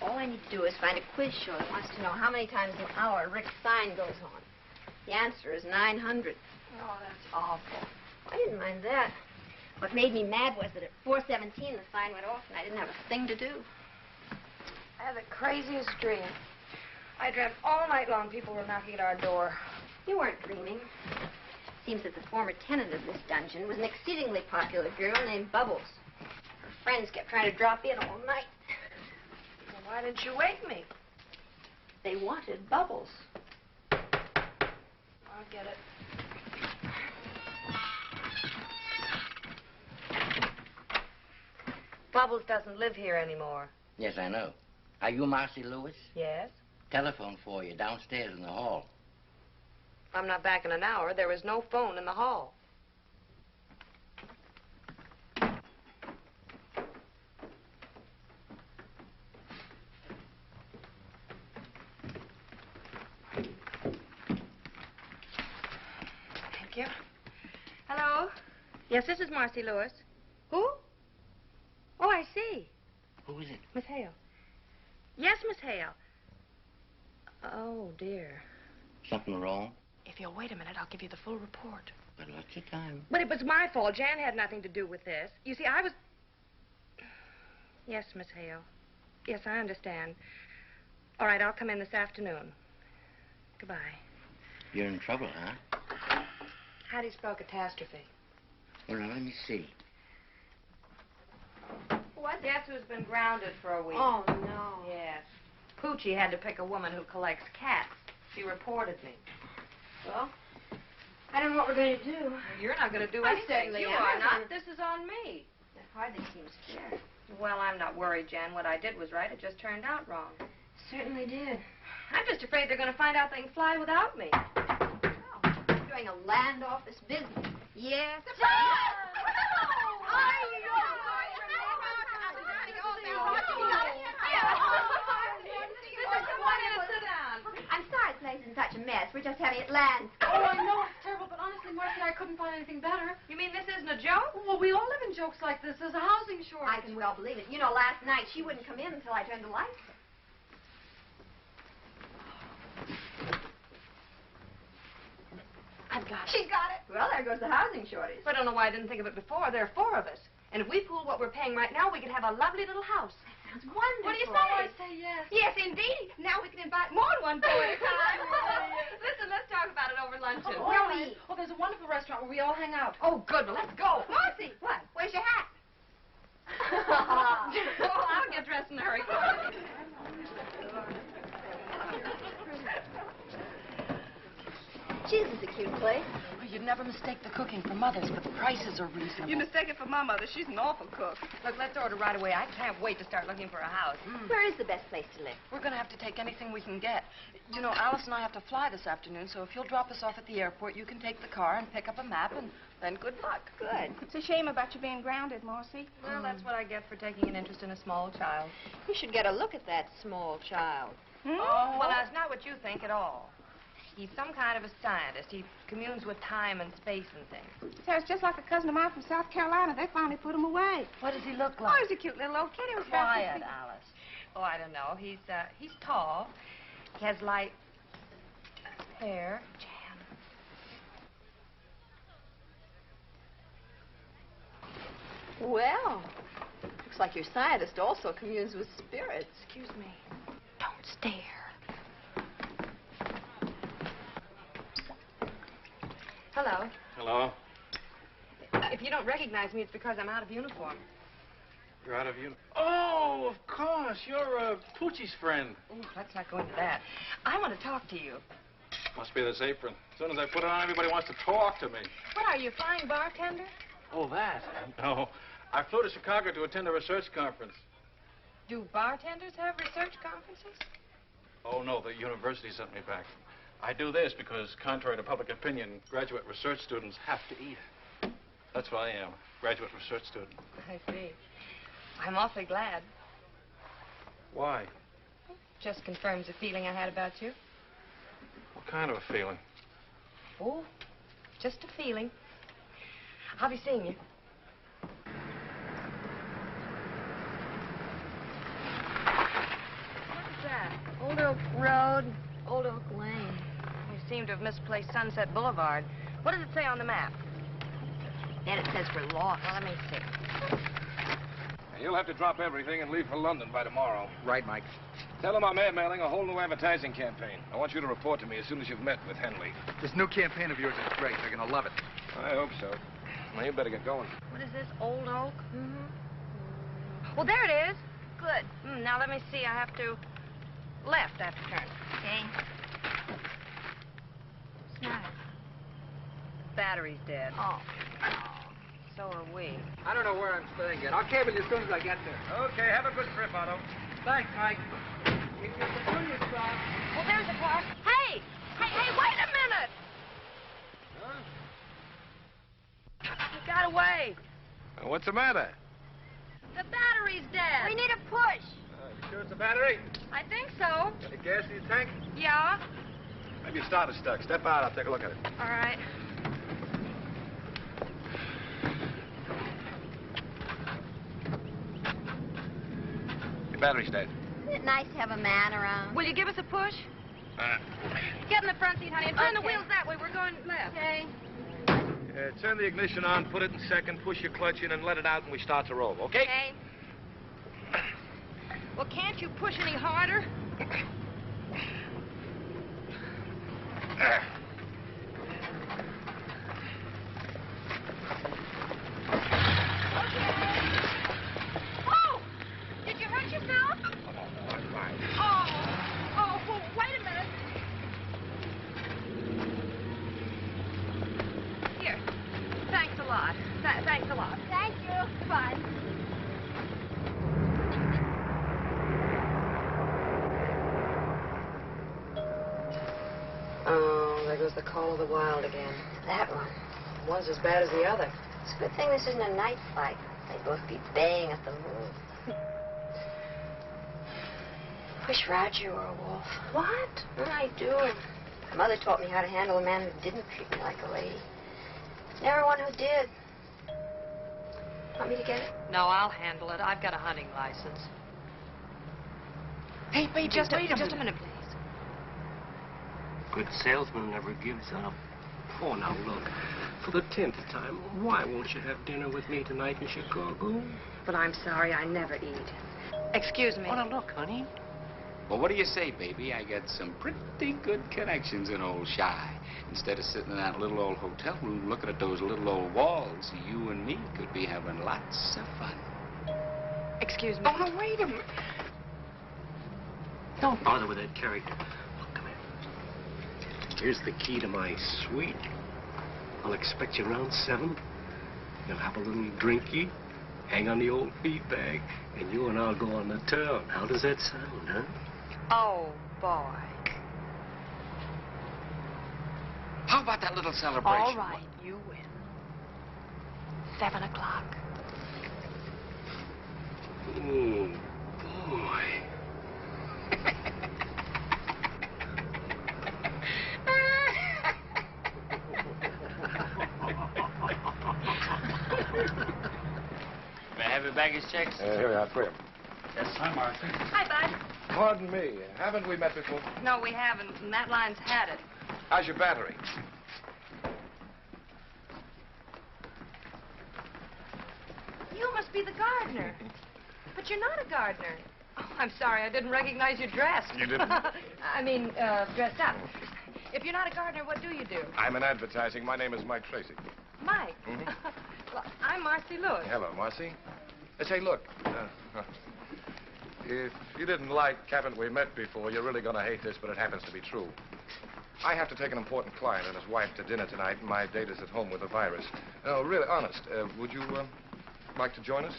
All I need to do is find a quiz show that wants to know how many times an hour Rick's sign goes on. The answer is 900. Oh, that's awful. I didn't mind that. What made me mad was that at 4:17 the sign went off and I didn't have a thing to do. I had the craziest dream. I dreamt all night long people were knocking at our door. You weren't dreaming. Seems that the former tenant of this dungeon was an exceedingly popular girl named Bubbles. Her friends kept trying to drop in all night. Well, why didn't you wake me? They wanted Bubbles. I'll get it. Bubbles doesn't live here anymore. Yes, I know. Are you Marcy Lewis? Yes? Telephone for you downstairs in the hall. If I'm not back in an hour, there is no phone in the hall. Thank you. Hello? Yes, this is Marcy Lewis. Who? Oh, I see. Who is it? Miss Hale. Yes, Miss Hale. Oh, dear. Something wrong? If you'll wait a minute, I'll give you the full report. But lots of time. But it was my fault. Jan had nothing to do with this. You see, I was... Yes, Miss Hale. Yes, I understand. All right, I'll come in this afternoon. Goodbye. You're in trouble, huh? How do you spell catastrophe? Well, now, let me see. What? Guess who's been grounded for a week? Oh, no. Yes. Poochie had to pick a woman who collects cats. She reported me. Well, I don't know what we're going to do. You're not going to do I anything. certainly You am. are not. This is on me. That hardly seems fair. Well, I'm not worried, Jan. What I did was right. It just turned out wrong. Certainly did. I'm just afraid they're going to find out they can fly without me. You're doing a land office business. Yes. I'm sorry the place is in such a mess. We're just having it land. Oh, I know it's terrible, but honestly, Marcy, I couldn't find anything better. You mean this isn't a joke? Well, we all live in jokes like this. There's a housing shortage. I can well believe it. You know, last night she wouldn't come in until I turned the lights on. I've got it. She's got it. Well, there goes the housing shortage. I don't know why I didn't think of it before. There are 4 of us. And if we pool what we're paying right now, we could have a lovely little house. Sounds wonderful. What do you say? Oh, I say yes. Yes, indeed. Now we can invite more than one boy at a time. Listen, let's talk about it over luncheon. Oh, all right. Oh, there's a wonderful restaurant where we all hang out. Oh, good. Well, let's go. Marcy, what? Where's your hat? Oh, I'll get dressed in a hurry. Gee, this is a cute place. Oh, you'd never mistake the cooking for Mother's, but the prices are reasonable. You mistake it for my mother. She's an awful cook. Look, let's order right away. I can't wait to start looking for a house. Where is the best place to live? We're going to have to take anything we can get. You know, Alice and I have to fly this afternoon, so if you'll drop us off at the airport, you can take the car and pick up a map, and then good luck. Good. It's a shame about you being grounded, Marcy. Well, that's what I get for taking an interest in a small child. You should get a look at that small child. Oh, well, that's not what you think at all. He's some kind of a scientist. He communes with time and space and things. Sounds just like a cousin of mine from South Carolina. They finally put him away. What does he look Oh, like? he's a cute little old kid. He was Quiet, Alice. Oh, I don't know. He's tall. He has light hair. Well, looks like your scientist also communes with spirits. Excuse me. Don't stare. Hello. Hello. If you don't recognize me, it's because I'm out of uniform. You're out of uniform. Oh, of course. You're Poochie's friend. Ooh, let's not go into that. I want to talk to you. Must be this apron. As soon as I put it on, everybody wants to talk to me. What are you, a flying bartender? Oh, that? No. I flew to Chicago to attend a research conference. Do bartenders have research conferences? Oh, no. The university sent me back. I do this because, contrary to public opinion, graduate research students have to eat. That's what I am, graduate research student. I see. I'm awfully glad. Why? Just confirms a feeling I had about you. What kind of a feeling? Oh, just a feeling. I'll be seeing you. What's that? Old Oak Road, Old Oak Lane. We seem to have misplaced Sunset Boulevard. What does it say on the map? Then it says we're lost. Well, let me see. You'll have to drop everything and leave for London by tomorrow. Right, Mike. Tell them I'm airmailing a whole new advertising campaign. I want you to report to me as soon as you've met with Henley. This new campaign of yours is great. They're going to love it. I hope so. Now, you better get going. What is this, Old Oak? Mm-hmm. Well, there it is. Good. Now, let me see. I have to left after turn. Okay. What's the matter? Battery's dead. Oh. So are we. I don't know where I'm staying yet. I'll cable you as soon as I get there. Okay, have a good trip, Otto. Thanks, Mike. If you continue, stop. Well, there's the car. Hey! Hey, wait a minute! Huh? He got away. What's the matter? The battery's dead. We need a push. You sure it's the battery? I think so. Got any gas in your tank? Yeah. Maybe your starter's stuck. Step out, I'll take a look at it. All right. Your battery's dead. Isn't it nice to have a man around? Will you give us a push? Get in the front seat, honey, and turn the Okay. wheels that way. We're going left. Okay. Turn the ignition on, put it in second, push your clutch in, and let it out, and we start to roll, okay? Okay. Well, can't you push any harder? Oh! Did you hurt yourself? I'm fine. Oh! The Call of the Wild again. That one. One's as bad as the other. It's a good thing this isn't a night fight. They'd both be baying at the moon. Wish Roger were a wolf. What? I do. My mother taught me how to handle a man who didn't treat me like a lady. Never one who did. Want me to get it? No, I'll handle it. I've got a hunting license. Hey, baby, Just a minute, please. Good salesman never gives up. Oh, now look, for the 10th time, why won't you have dinner with me tonight in Chicago? But I'm sorry, I never eat. Excuse me. Oh, now look, honey. Well, what do you say, baby? I got some pretty good connections in old Shy. Instead of sitting in that little old hotel room looking at those little old walls, you and me could be having lots of fun. Excuse me. Oh, now, wait a minute. Don't bother with that character. Look, come here. Here's the key to my suite. I'll expect you around 7. You'll have a little drinky, hang on the old feedback, and you and I'll go on the town. How does that sound, huh? Oh, boy. How about that little celebration? All right, you win. 7 o'clock. Oh, boy. May I have your baggage checks? Here we are, 3 of them. Yes, hi, Marcy. Hi, Bud. Pardon me, haven't we met before? No, we haven't, and that line's had it. How's your battery? You must be the gardener. But you're not a gardener. Oh, I'm sorry, I didn't recognize you dressed. You didn't? I mean, dressed up. If you're not a gardener, what do you do? I'm in advertising. My name is Mike Tracy. Mike. Well, I'm Marcy Lewis. Hello, Marcy. Say, look. If you didn't like haven't we met before, you're really going to hate this, but it happens to be true. I have to take an important client and his wife to dinner tonight, and my date is at home with a virus. No, really, honest, would you like to join us?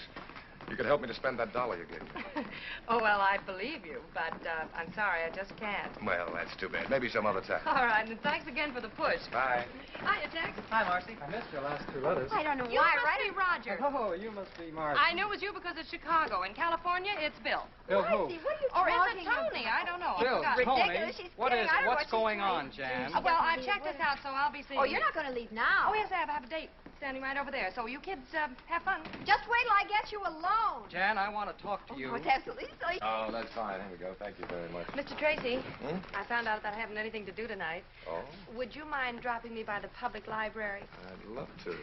You could help me to spend that $1 you gave me. Oh, well, I believe you, but I'm sorry, I just can't. Well, that's too bad. Maybe some other time. All right, and thanks again for the push. Bye. Hiya, Jack. Hi, Marcy. I missed your last 2 letters. I don't know You why, must right? be Roger. Oh, you must be Marcy. I knew it was you because it's Chicago. In California, it's Bill. Bill who? Marcy, what are you Or is talking it Tony? about? I don't know. Bill, I forgot. Tony. Ridiculous. She's What kidding. is I it? don't know What's what she's going saying. on, Jan? Well, I've checked this out, so I'll be seeing Oh, you. you're not going to leave now. Oh, yes, I have a date standing right over there. So you kids have fun. Just wait till I get you alone. Jan, I want to talk to you. Oh, it's absolutely silly. Oh, that's fine. Here we go. Thank you very much. Mr. Tracy, Hmm? I found out that I haven't anything to do tonight. Oh, Would you mind dropping me by the public library? I'd love to.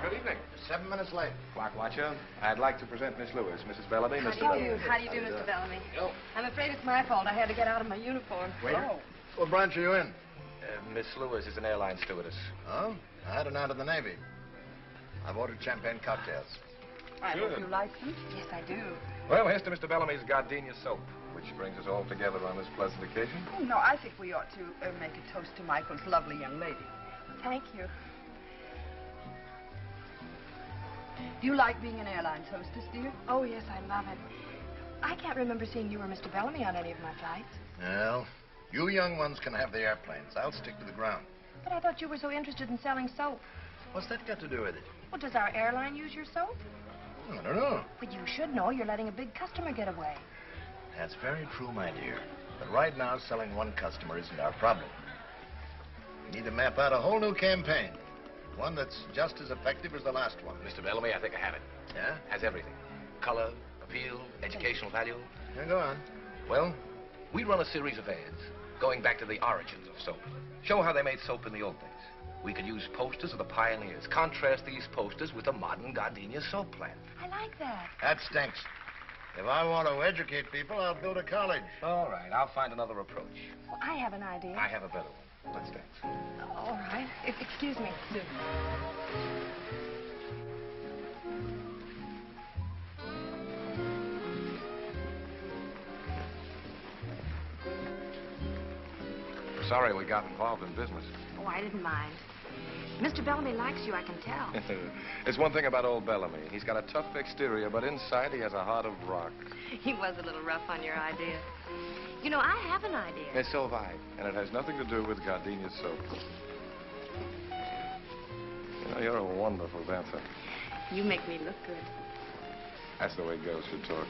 Good evening. 7 minutes late. Clock watcher, I'd like to present Miss Lewis, Mrs. Bellamy, Mr. Bellamy. How do you do, Mr. Bellamy? I'm afraid it's my fault. I had to get out of my uniform. Wait. What branch are you in? Miss Lewis is an airline stewardess. Oh? I had an out of the Navy. I've ordered champagne cocktails. I Good. hope you like them. Yes, I do. Well, here's to Mr. Bellamy's gardenia soap, which brings us all together on this pleasant occasion. Oh, no, I think we ought to make a toast to Michael's lovely young lady. Thank you. Do you like being an airline hostess, dear? Oh, yes, I love it. I can't remember seeing you or Mr. Bellamy on any of my flights. Well, you young ones can have the airplanes. I'll stick to the ground. But I thought you were so interested in selling soap. What's that got to do with it? Well, does our airline use your soap? I don't know. But you should know. You're letting a big customer get away. That's very true, my dear. But right now, selling one customer isn't our problem. We need to map out a whole new campaign. One that's just as effective as the last one. Mr. Bellamy, I think I have it. Yeah? Has everything. Color, appeal, educational value. Yeah, go on. Well, we run a series of ads going back to the origins of soap. Show how they made soap in the old days. We could use posters of the pioneers. Contrast these posters with the modern gardenia soap plant. I like that. That stinks. If I want to educate people, I'll go to college. All right, I'll find another approach. Well, I have an idea. I have a better one. Let's dance. All right. Excuse me. sorry we got involved in business. Oh, I didn't mind. Mr. Bellamy likes you, I can tell. It's one thing about old Bellamy. He's got a tough exterior, but inside he has a heart of rock. He was a little rough on your idea. You know, I have an idea. And so have I. And it has nothing to do with gardenia soap. You know, you're a wonderful dancer. You make me look good. That's the way girls should talk.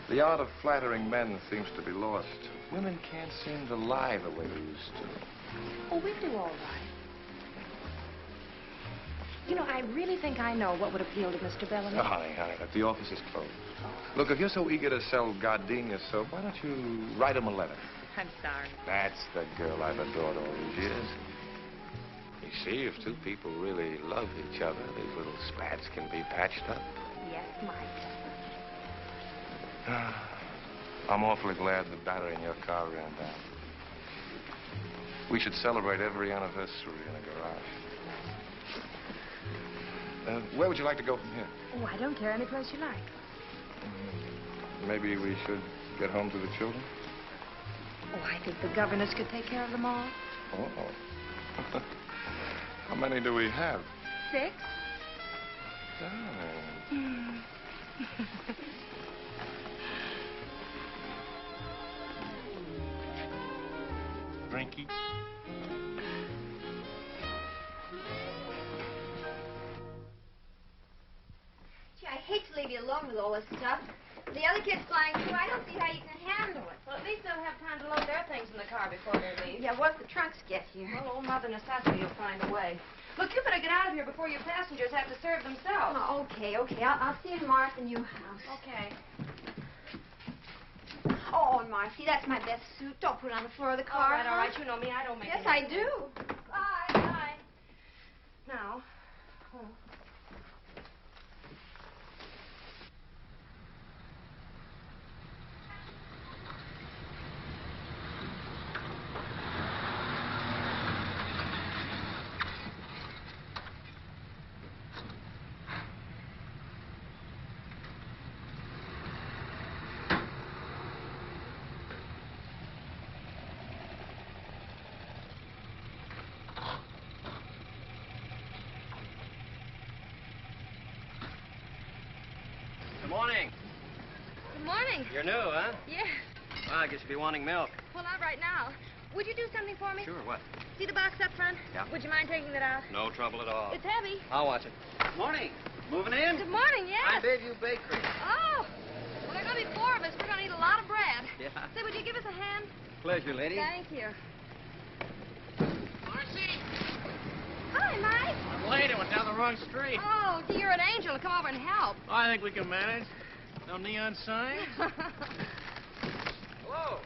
The art of flattering men seems to be lost. Women can't seem to lie the way they used to. Oh, we do all right. You know, I really think I know what would appeal to Mr. Bellamy. Oh, honey, the office is closed. Look, if you're so eager to sell gardenia soap, why don't you write him a letter? I'm sorry. That's the girl I've adored all these years. You see, if two people really love each other, these little spats can be patched up. Yes, Mike. I'm awfully glad the battery in your car ran down. We should celebrate every anniversary in a garage. Where would you like to go from here? Oh, I don't care. Any place you like. Maybe we should get home to the children? Oh, I think the governess could take care of them all. Oh. How many do we have? 6. Darling. Drinky. Gee, I hate to leave you alone with all this stuff. The other kids flying through, I don't see how you can handle it. Well, at least they'll have time to load their things in the car before they leave. Yeah, once the trunks get here. Well, old Mother Necessity will find a way. Look, you better get out of here before your passengers have to serve themselves. Oh, okay. I'll see you tomorrow at the new house. Okay. Oh, Marcy, that's my best suit. Don't put it on the floor of the car. All right. You know me. I don't make Yes, any I do. Bye. Bye. Now. Oh. Good morning. Good morning. You're new, huh? Yes. Well, I guess you'll be wanting milk. Well, not right now. Would you do something for me? Sure, what? See the box up front? Yeah. Would you mind taking that out? No trouble at all. It's heavy. I'll watch it. Morning. Moving in? Good morning, yes. I'm Bayview Bakery. Oh. Well, there are going to be 4 of us. We're going to eat a lot of bread. Yeah. Say, would you give us a hand? Pleasure, lady. Thank you. Marcy. Hi, Mike. I'm late. I went down the wrong street. Oh, gee, you're an angel to come over and help. I think we can manage. No neon sign? Hello.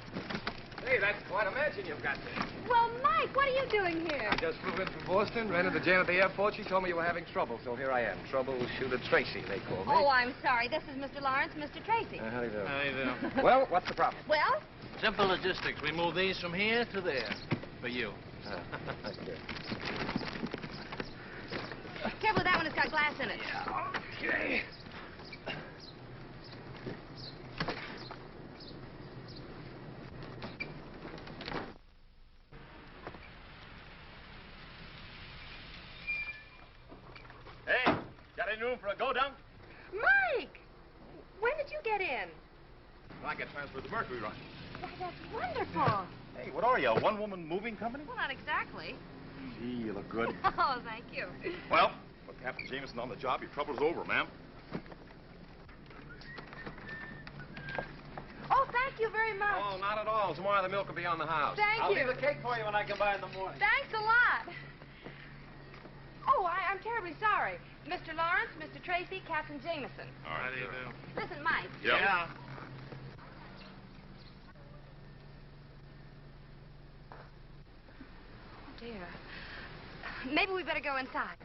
Hey, that's quite a mansion you've got there. Well, Mike, what are you doing here? I just flew in from Boston, ran into Jane at the airport. She told me you were having trouble, so here I am. Troubleshooter Tracy, they call me. Oh, I'm sorry. This is Mr. Lawrence, Mr. Tracy. How do you do? How do you do? Well, what's the problem? Well? Simple logistics. We move these from here to there. For you. Okay. Careful with that one. It's got glass in it. Okay. Hey, got any room for a go-down? Mike! When did you get in? I got transferred to Mercury Run. Why, that's wonderful. Hey, what are you, a one-woman moving company? Well, not exactly. Gee, you look good. Oh, thank you. Well, with Captain Jameson on the job, your trouble's over, ma'am. Oh, thank you very much. Oh, not at all. Tomorrow the milk will be on the house. Thank I'll you. leave the cake for you when I come by in the morning. Thanks a lot. Oh, I'm terribly sorry. Mr. Lawrence, Mr. Tracy, Captain Jameson. All right, how do you do? Listen, Mike. Yeah. Oh, dear. Maybe we better go inside.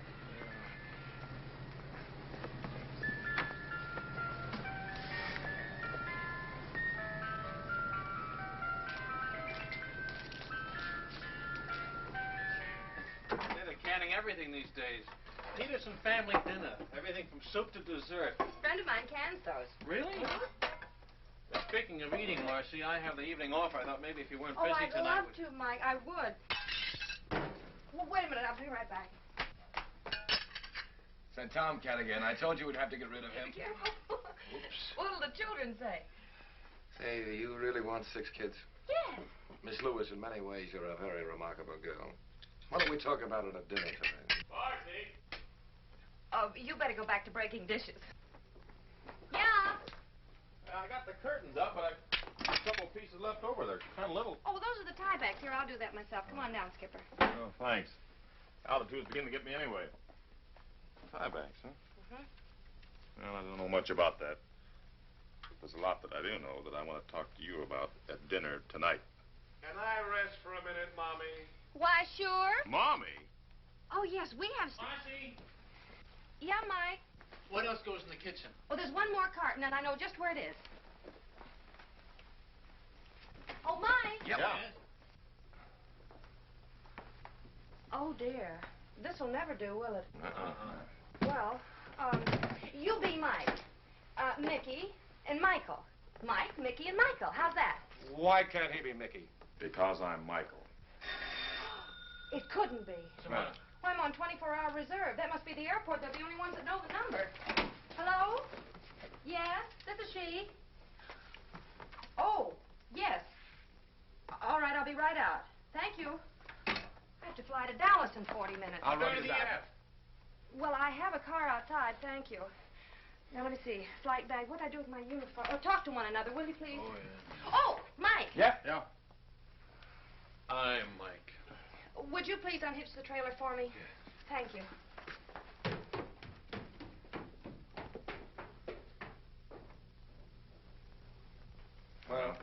They're canning everything these days. Peterson family dinner. Everything from soup to dessert. A friend of mine cans those. Really? Speaking Speaking of eating, Marcy, I have the evening off. I thought maybe if you weren't Oh, busy I'd tonight... love to, Mike. I would. Well, wait a minute. I'll be right back. It's that tomcat again. I told you we'd have to get rid of him. Be careful. Oops. What'll the children say? Say, do you really want 6 kids? Yes. Miss Lewis, in many ways, you're a very remarkable girl. Why don't we talk about it at dinner tonight? Marcy! Oh, you better go back to breaking dishes. Yeah. I got the curtains up, but a couple of pieces left over. They're kind of little. Oh, those are the tiebacks. Here, I'll do that myself. Come on down, Skipper. Oh, thanks. Altitude's beginning to get me anyway. Tiebacks, huh? Mm-hmm. Well, I don't know much about that. There's a lot that I do know that I want to talk to you about at dinner tonight. Can I rest for a minute, Mommy? Why, sure. Mommy? Oh, yes, we have... Marcy? Yeah, Mike? What else goes in the kitchen? Oh, there's one more carton, and I know just where it is. Oh, Mike? Yep. Yeah. Oh, dear. This'll never do, will it? Uh-uh. Well, you be Mike, Mickey, and Michael. Mike, Mickey, and Michael. How's that? Why can't he be Mickey? Because I'm Michael. It couldn't be. What's the matter? Well, I'm on 24-hour reserve. That must be the airport. They're the only ones that know the number. Hello? Yes, this is she. Oh, yes. All right, I'll be right out. Thank you. I have to fly to Dallas in 40 minutes. I'll run you that. Well, I have a car outside, thank you. Now, let me see. Flight bag. What'd I do with my uniform? Oh, talk to one another, will you, please? Oh, yeah. Oh, Mike. Yeah? Yeah. I'm Mike. Would you please unhitch the trailer for me? Yes. Thank you. Well,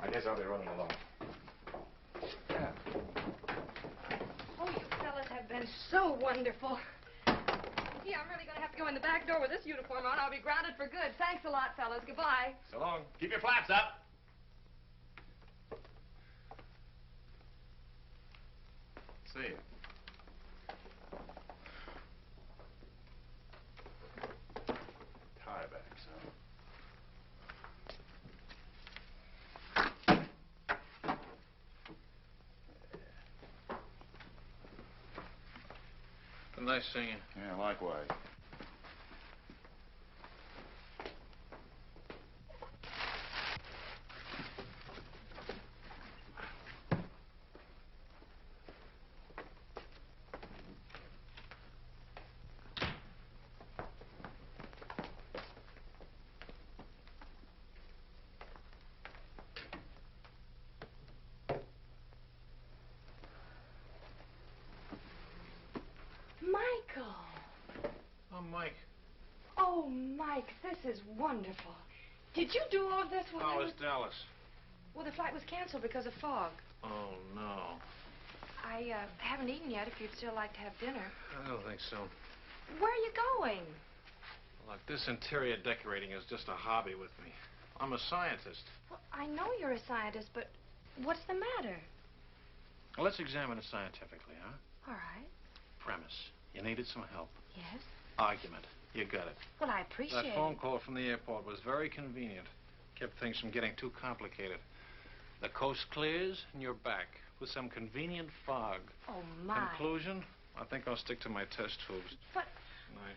I guess I'll be running along. Yeah. Oh, you fellas have been so wonderful. Gee, I'm really going to have to go in the back door with this uniform on. I'll be grounded for good. Thanks a lot, fellas. Goodbye. So long. Keep your flaps up. See you. Tiebacks, huh? Nice seeing you. Yeah, likewise. Michael. I'm Mike. Oh, Mike, this is wonderful. Did you do all of this while How I was Dallas? Well, the flight was canceled because of fog. Oh, no. I haven't eaten yet if you'd still like to have dinner. I don't think so. Where are you going? Look, this interior decorating is just a hobby with me. I'm a scientist. Well, I know you're a scientist, but what's the matter? Well, let's examine it scientifically, huh? All right. Premise. You needed some help. Yes? Argument. You got it. Well, I appreciate That phone call from the airport was very convenient. Kept things from getting too complicated. The coast clears and you're back with some convenient fog. Oh, my. Conclusion? I think I'll stick to my test tubes. But... Night.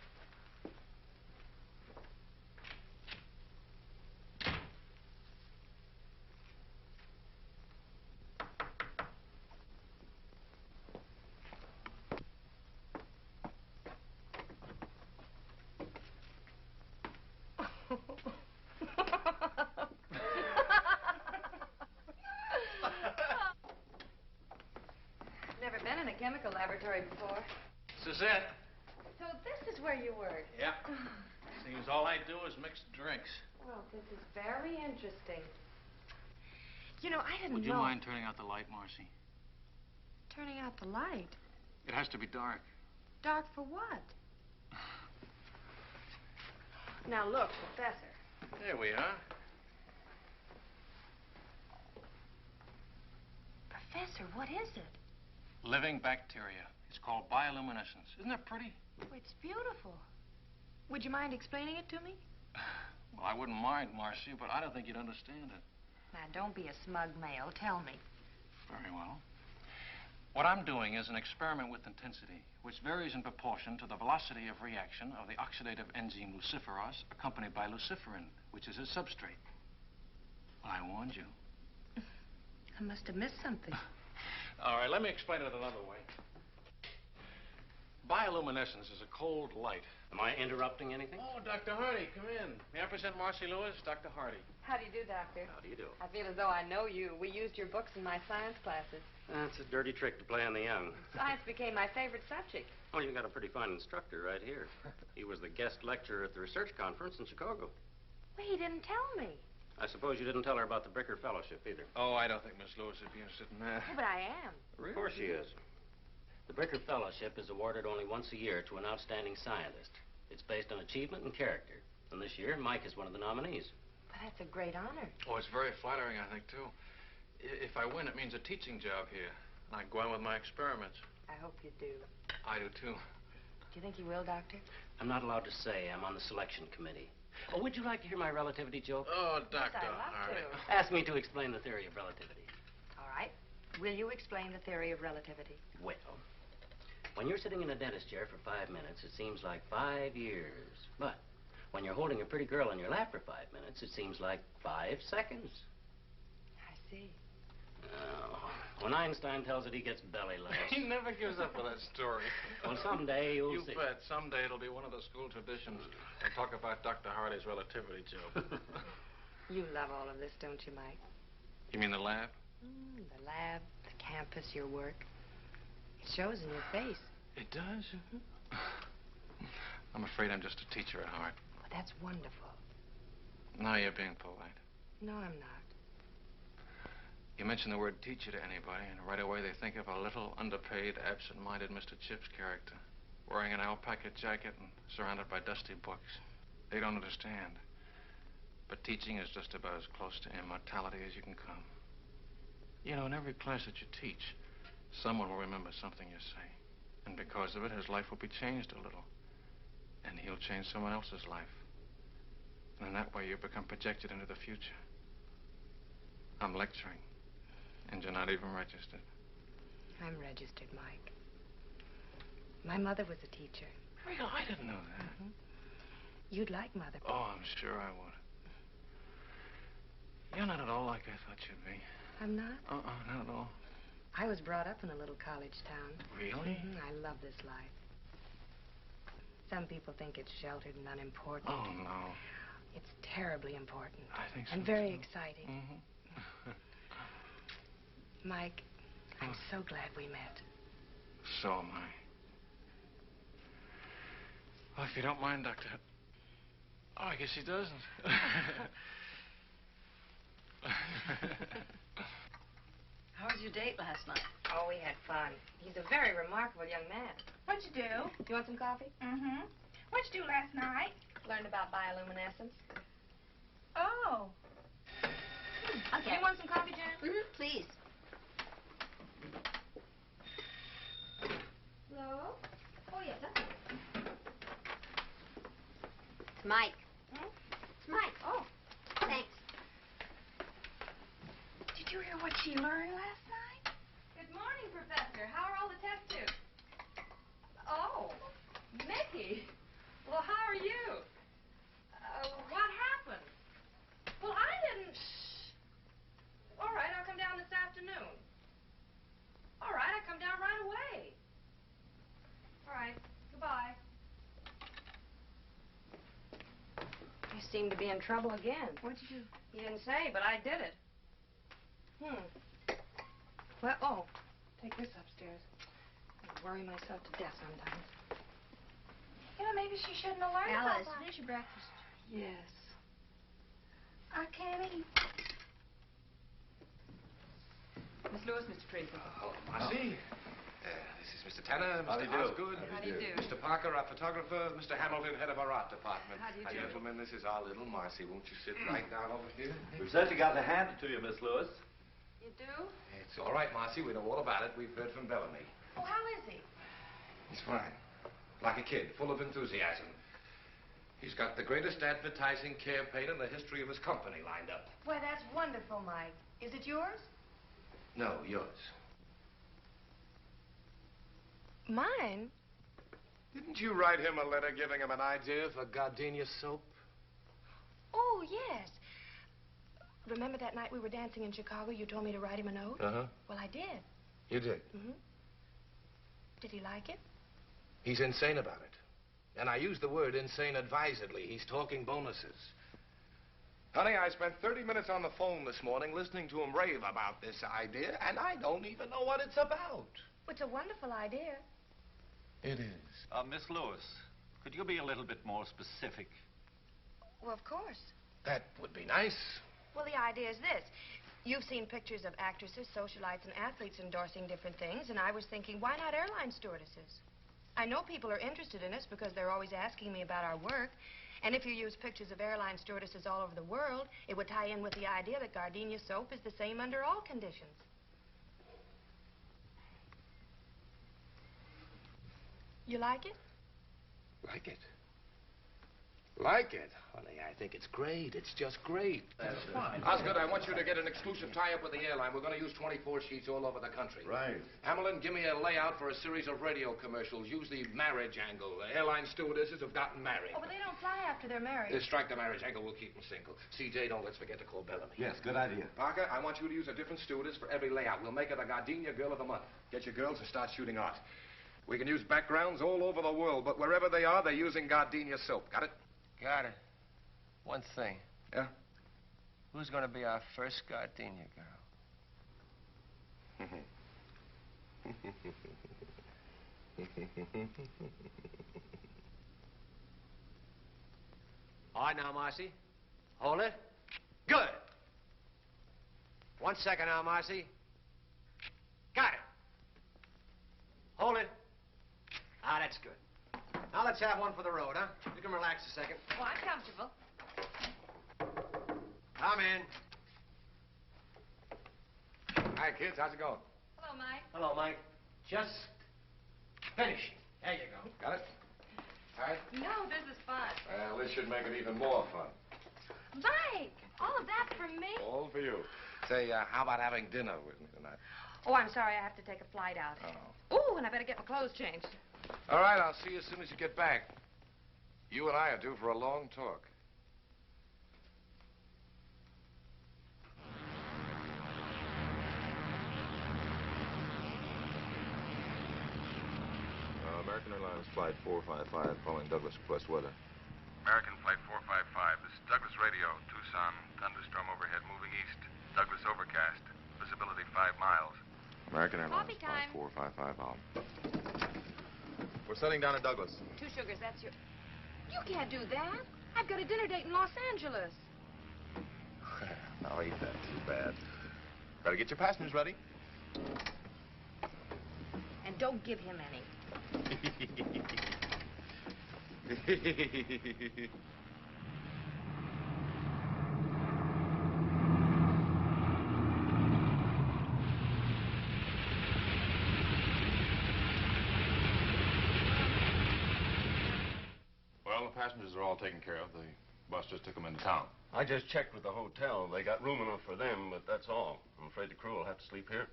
Never been in a chemical laboratory before. This is it. So this is where you work? Yeah. Seems all I do is mix drinks. Well, this is very interesting. You know, I didn't know... Would you mind turning out the light, Marcy? Turning out the light? It has to be dark. Dark for what? Now, look, Professor. There we are. Professor, what is it? Living bacteria. It's called bioluminescence. Isn't that pretty? Oh, it's beautiful. Would you mind explaining it to me? Well, I wouldn't mind, Marcy, but I don't think you'd understand it. Now, don't be a smug male. Tell me. Very well. What I'm doing is an experiment with intensity, which varies in proportion to the velocity of reaction of the oxidative enzyme luciferase, accompanied by luciferin, which is its substrate. I warned you. I must have missed something. All right, let me explain it another way. Bioluminescence is a cold light. Am I interrupting anything? Oh, Dr. Hardy, come in. May I present Marcy Lewis, Dr. Hardy? How do you do, Doctor? How do you do? I feel as though I know you. We used your books in my science classes. That's a dirty trick to play on the young. Science became my favorite subject. Oh, you got a pretty fine instructor right here. He was the guest lecturer at the research conference in Chicago. Well, he didn't tell me. I suppose you didn't tell her about the Bricker Fellowship either. Oh, I don't think Miss Lewis would be interested in that. Oh, but I am. Really? Of course she is. The Bricker Fellowship is awarded only once a year to an outstanding scientist. It's based on achievement and character. And this year, Mike is one of the nominees. But that's a great honor. Oh, it's very flattering, I think, too. If I win, it means a teaching job here. I can go on with my experiments. I hope you do. I do, too. Do you think you will, Doctor? I'm not allowed to say. I'm on the selection committee. Oh, would you like to hear my relativity joke? Oh, Dr. Yes, I'd love Hardy. to. Ask me to explain the theory of relativity. All right. Will you explain the theory of relativity? Well, when you're sitting in a dentist chair for 5 minutes, it seems like 5 years. But when you're holding a pretty girl in your lap for 5 minutes, it seems like 5 seconds. I see. Oh, when Einstein tells it, he gets belly laughs. He never gives up with that story. Well, someday you'll see. You bet. Someday it'll be one of the school traditions to talk about Dr. Hardy's relativity joke. You love all of this, don't you, Mike? You mean the lab? The lab, the campus, your work. It shows in your face. It does? I'm afraid I'm just a teacher at heart. Well, that's wonderful. Now you're being polite. No, I'm not. You mention the word teacher to anybody, and right away they think of a little, underpaid, absent-minded Mr. Chips character, wearing an alpaca jacket and surrounded by dusty books. They don't understand. But teaching is just about as close to immortality as you can come. You know, in every class that you teach, someone will remember something you say. And because of it, his life will be changed a little. And he'll change someone else's life. And in that way, you become projected into the future. I'm lecturing. And you're not even registered. I'm registered, Mike. My mother was a teacher. Really? I didn't know that. You'd like Mother. Oh, I'm sure I would. You're not at all like I thought you'd be. I'm not? Not at all. I was brought up in a little college town. Really? I love this life. Some people think it's sheltered and unimportant. Oh, no. It's terribly important. I think so, and very too. exciting. Mike, I'm so glad we met. So am I. Well, if you don't mind, Doctor... Oh, I guess he doesn't. How was your date last night? Oh, we had fun. He's a very remarkable young man. What'd you do? You want some coffee? Mm-hmm. What'd you do last night? Learned about bioluminescence. Oh. Okay. You want some coffee, Jan? Please. Hello? Oh, yes, that's it. It's Mike. It's Mike. Oh. Thanks. Did you hear what she learned last night? Good morning, Professor. How are all the test tubes? Oh, Mickey. Well, how are you? What happened? Well, I didn't... All right, I'll come down this afternoon. All right, I'll come down right away. All right, goodbye. You seem to be in trouble again. What'd you do? You didn't say, but I did it. Well, oh, take this upstairs. I worry myself to death sometimes. You know, maybe she shouldn't have learned Alice, about that. finish your breakfast. Yes. I can't eat. Miss Lewis, Mr. Tracy. Hello, Marcy. This is Mr. Tanner, How do Mr. you do? Osgood. How do you do? Mr. Parker, our photographer, Mr. Hamilton, head of our art department. How do you do? Gentlemen, this is our little Marcy. Won't you sit right down over here? We've certainly got to hand it to you, Miss Lewis. You do? It's all right, Marcy. We know all about it. We've heard from Bellamy. Oh, how is he? He's fine. Like a kid, full of enthusiasm. He's got the greatest advertising campaign in the history of his company lined up. Why, that's wonderful, Mike. Is it yours? No, yours. Mine? Didn't you write him a letter giving him an idea for gardenia soap? Oh, yes. Remember that night we were dancing in Chicago? You told me to write him a note? Uh-huh. Well, I did. You did? Mm-hmm. Did he like it? He's insane about it. And I use the word insane advisedly. He's talking bonuses. Honey, I spent 30 minutes on the phone this morning listening to him rave about this idea, and I don't even know what it's about. It's a wonderful idea. It is. Miss Lewis, could you be a little bit more specific? Well, of course. That would be nice. Well, the idea is this. You've seen pictures of actresses, socialites, and athletes endorsing different things, and I was thinking, why not airline stewardesses? I know people are interested in us because they're always asking me about our work. And if you use pictures of airline stewardesses all over the world, it would tie in with the idea that gardenia soap is the same under all conditions. You like it? Like it? Like it? Honey, I think it's great. It's just great. That's fine. Osgood, I want you to get an exclusive tie-up with the airline. We're going to use 24 sheets all over the country. Right. Hamilton, give me a layout for a series of radio commercials. Use the marriage angle. The airline stewardesses have gotten married. Oh, but they don't fly after they're married. Strike the marriage angle. We'll keep them single. CJ, don't let's forget to call Bellamy. Yes, good idea. Parker, I want you to use a different stewardess for every layout. We'll make her the Gardenia Girl of the Month. Get your girls and start shooting art. We can use backgrounds all over the world, but wherever they are, they're using Gardenia soap. Got it? Got it. One thing. Yeah? Who's going to be our first gardenia girl? All right, now, Marcy. Hold it. Good. 1 second now, Marcy. Got it. Hold it. Ah, that's good. Now let's have one for the road, huh? You can relax a second. Well, I'm comfortable. Come in. Hi, kids. How's it going? Hello, Mike. Hello, Mike. Just finishing. There you go. Got it? All right. No, this is fun. Well, this should make it even more fun. Mike, all of that for me? All for you. Say, how about having dinner with me tonight? Oh, I'm sorry. I have to take a flight out. Oh. Ooh, and I better get my clothes changed. All right, I'll see you as soon as you get back. You and I are due for a long talk. American Airlines Flight 455 calling Douglas request weather. American Flight 455, this is Douglas Radio, Tucson, thunderstorm overhead moving east. Douglas overcast, visibility 5 miles. American Airlines Coffee time. Flight 455 out. We're setting down at Douglas. 2 sugars, that's your... You can't do that. I've got a dinner date in Los Angeles. Now, ain't that too bad. Better get your passengers ready. And don't give him any. Well, the passengers are all taken care of. The bus just took them into town. I just checked with the hotel. They got room enough for them, but that's all. I'm afraid the crew will have to sleep here.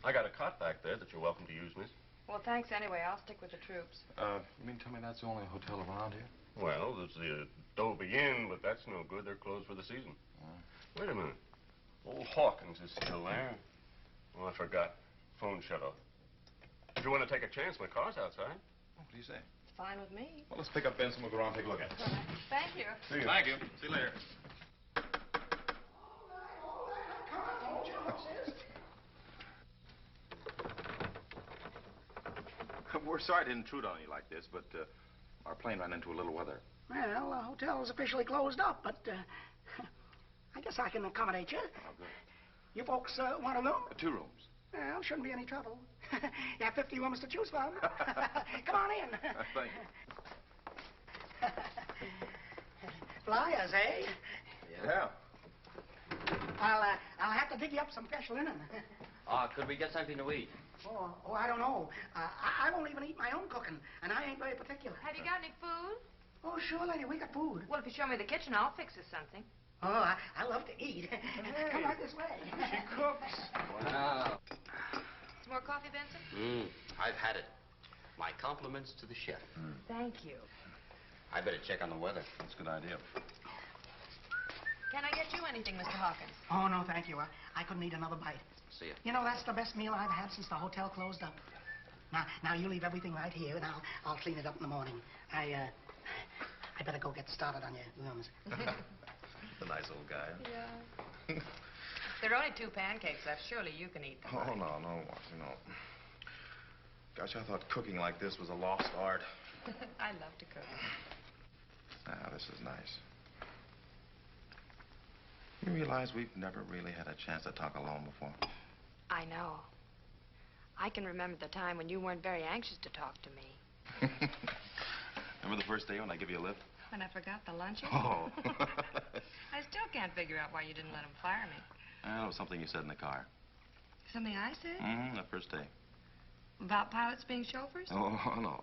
I got a cot back there that you're welcome to use, miss. Well, thanks anyway. I'll stick with the troops. You mean tell me that's the only hotel around here? Well, there's the Adobe Inn, but that's no good. They're closed for the season. Wait a minute. Old Hawkins is still there. Oh, I forgot. Phone shut off. If you want to take a chance, my car's outside. What do you say? It's fine with me. Well, let's pick up Benson. We'll go around and take a look at it. All right. Thank you. See you. Thank you. See you later. We're sorry to intrude on you like this, but our plane ran into a little weather. Well, the hotel's officially closed up, but I guess I can accommodate you. Oh, good. You folks want a room? 2 rooms. Well, shouldn't be any trouble. You have 50 rooms to choose from. Come on in. Thank you. Flyers, eh? Yeah. I'll have to dig you up some fresh linen. Could we get something to eat? Oh, I don't know. I won't even eat my own cooking, and I ain't very particular. Have you got any food? Oh, sure, lady. We got food. Well, if you show me the kitchen, I'll fix us something. Oh, I love to eat. Come right this way. She cooks. Wow. Some more coffee, Benson? I've had it. My compliments to the chef. Thank you. I better check on the weather. That's a good idea. Can I get you anything, Mr. Hawkins? Oh, no, thank you. I couldn't eat another bite. See ya. You know, that's the best meal I've had since the hotel closed up. Now you leave everything right here, and I'll clean it up in the morning. I better go get started on your rooms. A nice old guy. Yeah. There are only 2 pancakes left. Surely you can eat them. Oh, no, Marcy, no. Gosh, I thought cooking like this was a lost art. I love to cook. Now, this is nice. You realize we've never really had a chance to talk alone before? I know. I can remember the time when you weren't very anxious to talk to me. Remember the first day when I give you a lift? When I forgot the lunches? Oh. I still can't figure out why you didn't let him fire me. It was something you said in the car. Something I said? Mm-hmm, the first day. About pilots being chauffeurs? Oh, no.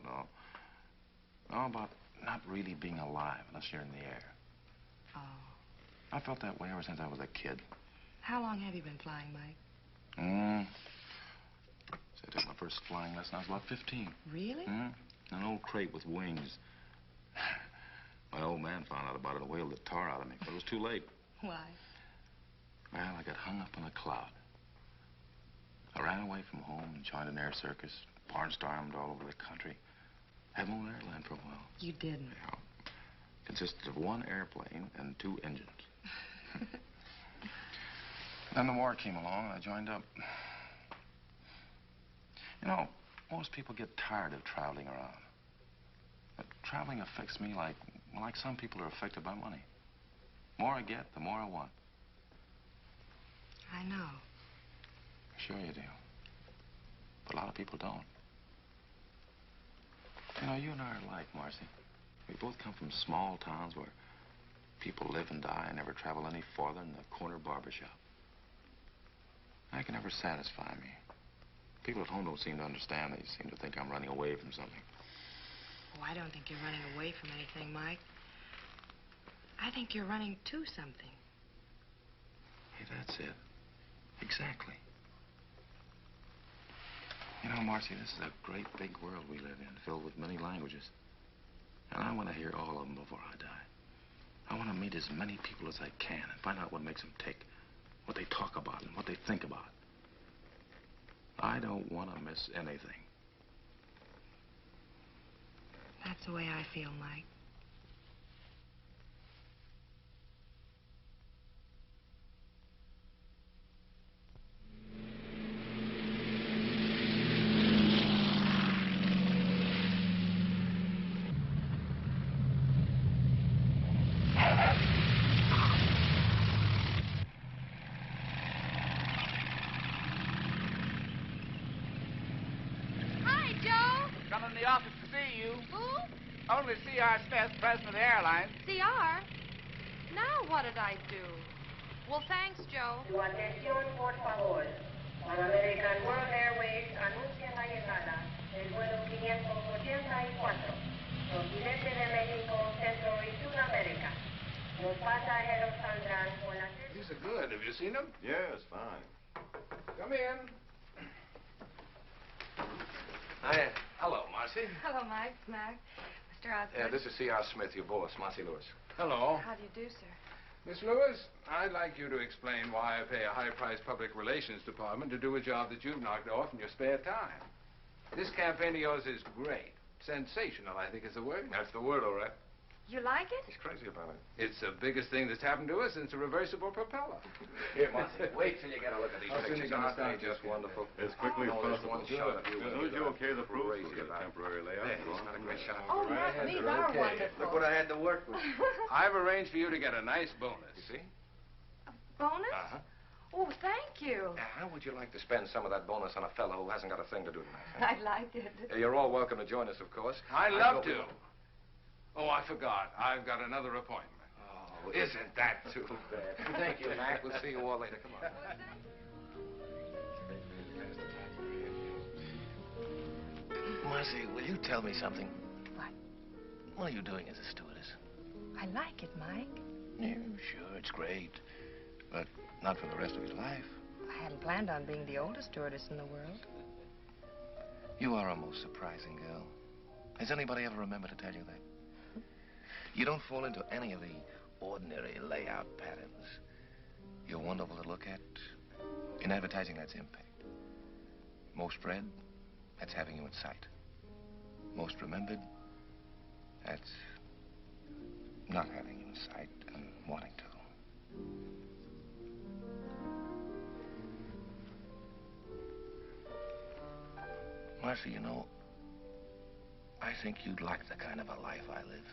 No, about not really being alive unless you're in the air. Oh. I felt that way ever since I was a kid. How long have you been flying, Mike? So I took my first flying lesson. I was about 15. Really? An old crate with wings. My old man found out about it and wailed the tar out of me, but it was too late. Why? Well, I got hung up in a cloud. I ran away from home and joined an air circus, barnstormed all over the country. Had my own airline for a while. You didn't? Yeah. Consisted of 1 airplane and 2 engines. Then the war came along and I joined up. You know, most people get tired of traveling around. But traveling affects me like some people are affected by money. The more I get, the more I want. I know. Sure you do. But a lot of people don't. You know, you and I are alike, Marcy. We both come from small towns where people live and die and never travel any farther than the corner barbershop. That can never satisfy me. People at home don't seem to understand. They seem to think I'm running away from something. Oh, I don't think you're running away from anything, Mike. I think you're running to something. Hey, that's it. Exactly. You know, Marcy, this is a great big world we live in, filled with many languages. And I want to hear all of them before I die. I want to meet as many people as I can and find out what makes them tick, what they talk about and what they think about. I don't want to miss anything. That's the way I feel, Mike. Only C.R. Smith, president of the airline. C.R.? Now what did I do? Well, thanks, Joe. Su atención, por favor. Pan American World Airways anuncia la llegada del vuelo 584, continente de México, Centro y Sudamérica. Los pasajeros saldrán con la... These are good. Have you seen them? Yes, fine. Come in. Hi. Hello, Marcy. Hello, Mike. Mac. Mr. Osborne. Yeah, this is C.R. Smith, your boss, Marcy Lewis. Hello. How do you do, sir? Miss Lewis, I'd like you to explain why I pay a high-priced public relations department to do a job that you've knocked off in your spare time. This campaign of yours is great. Sensational, I think is the word. That's the word, all right. You like it? He's crazy about it. It's the biggest thing that's happened to us since a reversible propeller. Here, Marcy, wait till you get a look at these How soon pictures. you gonna Aren't they start just wonderful? As quickly as There's possible. one shot of you. As soon as you okay the proof, we'll get a about. temporary layout. There, isn't that a great shot? Oh, Mac, these are wonderful. Look what I had to work with. I've arranged for you to get a nice bonus. You see? Bonus? Uh-huh. Oh, thank you. How would you like to spend some of that bonus on a fellow who hasn't got a thing to do tonight? Huh? I'd like it. You're all welcome to join us, of course. I'd love to. Oh, I forgot. I've got another appointment. Oh, isn't that too bad? Thank you, Mac. We'll see you all later. Come on. Marcy, will you tell me something? What? What are you doing as a stewardess? I like it, Mike. Yeah, sure, it's great. But not for the rest of your life. I hadn't planned on being the oldest stewardess in the world. You are a most surprising girl. Has anybody ever remembered to tell you that? You don't fall into any of the ordinary layout patterns. You're wonderful to look at. In advertising, that's impact. Most read, that's having you in sight. Most remembered, that's not having you in sight and wanting to. Marcy, you know, I think you'd like the kind of a life I live.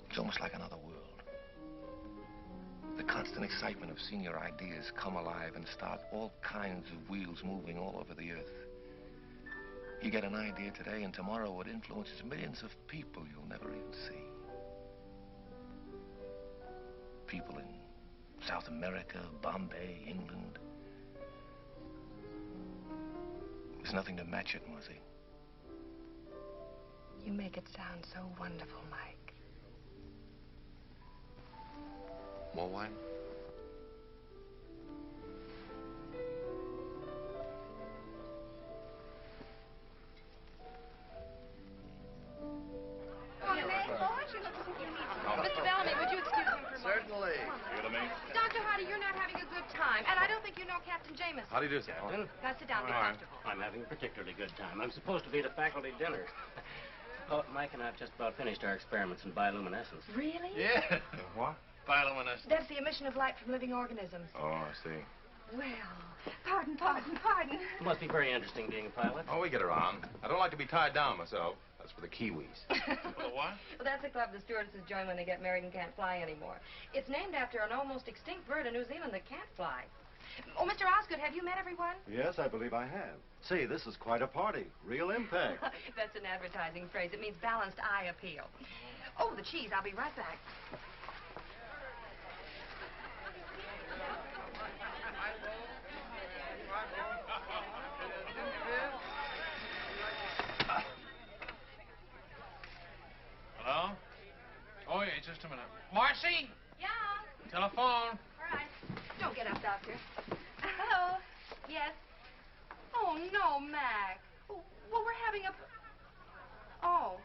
It's almost like another world. The constant excitement of seeing your ideas come alive and start all kinds of wheels moving all over the earth. You get an idea today, and tomorrow it influences millions of people you'll never even see. People in South America, Bombay, England. There's nothing to match it, Marcy. You make it sound so wonderful, Mike. More wine? Mr. Bellamy, would you excuse him for a moment? Certainly. Dr. Hardy, you're not having a good time, and I don't think you know Captain Jameson. How do you do, Captain? Now sit down, be All right. comfortable. I'm having a particularly good time. I'm supposed to be at a faculty dinner. Oh, Mike and I have just about finished our experiments in bioluminescence. Really? Yeah. What? Bioluminescence. That's the emission of light from living organisms. Oh, I see. Well, pardon. It must be very interesting being a pilot. Oh, we get around. I don't like to be tied down myself. That's for the Kiwis. For the what? Well, that's a club the stewardesses join when they get married and can't fly anymore. It's named after an almost extinct bird in New Zealand that can't fly. Oh, Mr. Osgood, have you met everyone? Yes, I believe I have. Say, this is quite a party. Real impact. That's an advertising phrase. It means balanced eye appeal. Oh, the cheese. I'll be right back. Hello? Oh, yeah, just a minute. Marcy? Yeah? Telephone. All right. Don't get up, Doctor. Hello? Yes? Oh, no, Mac. Well, we're having a... Oh.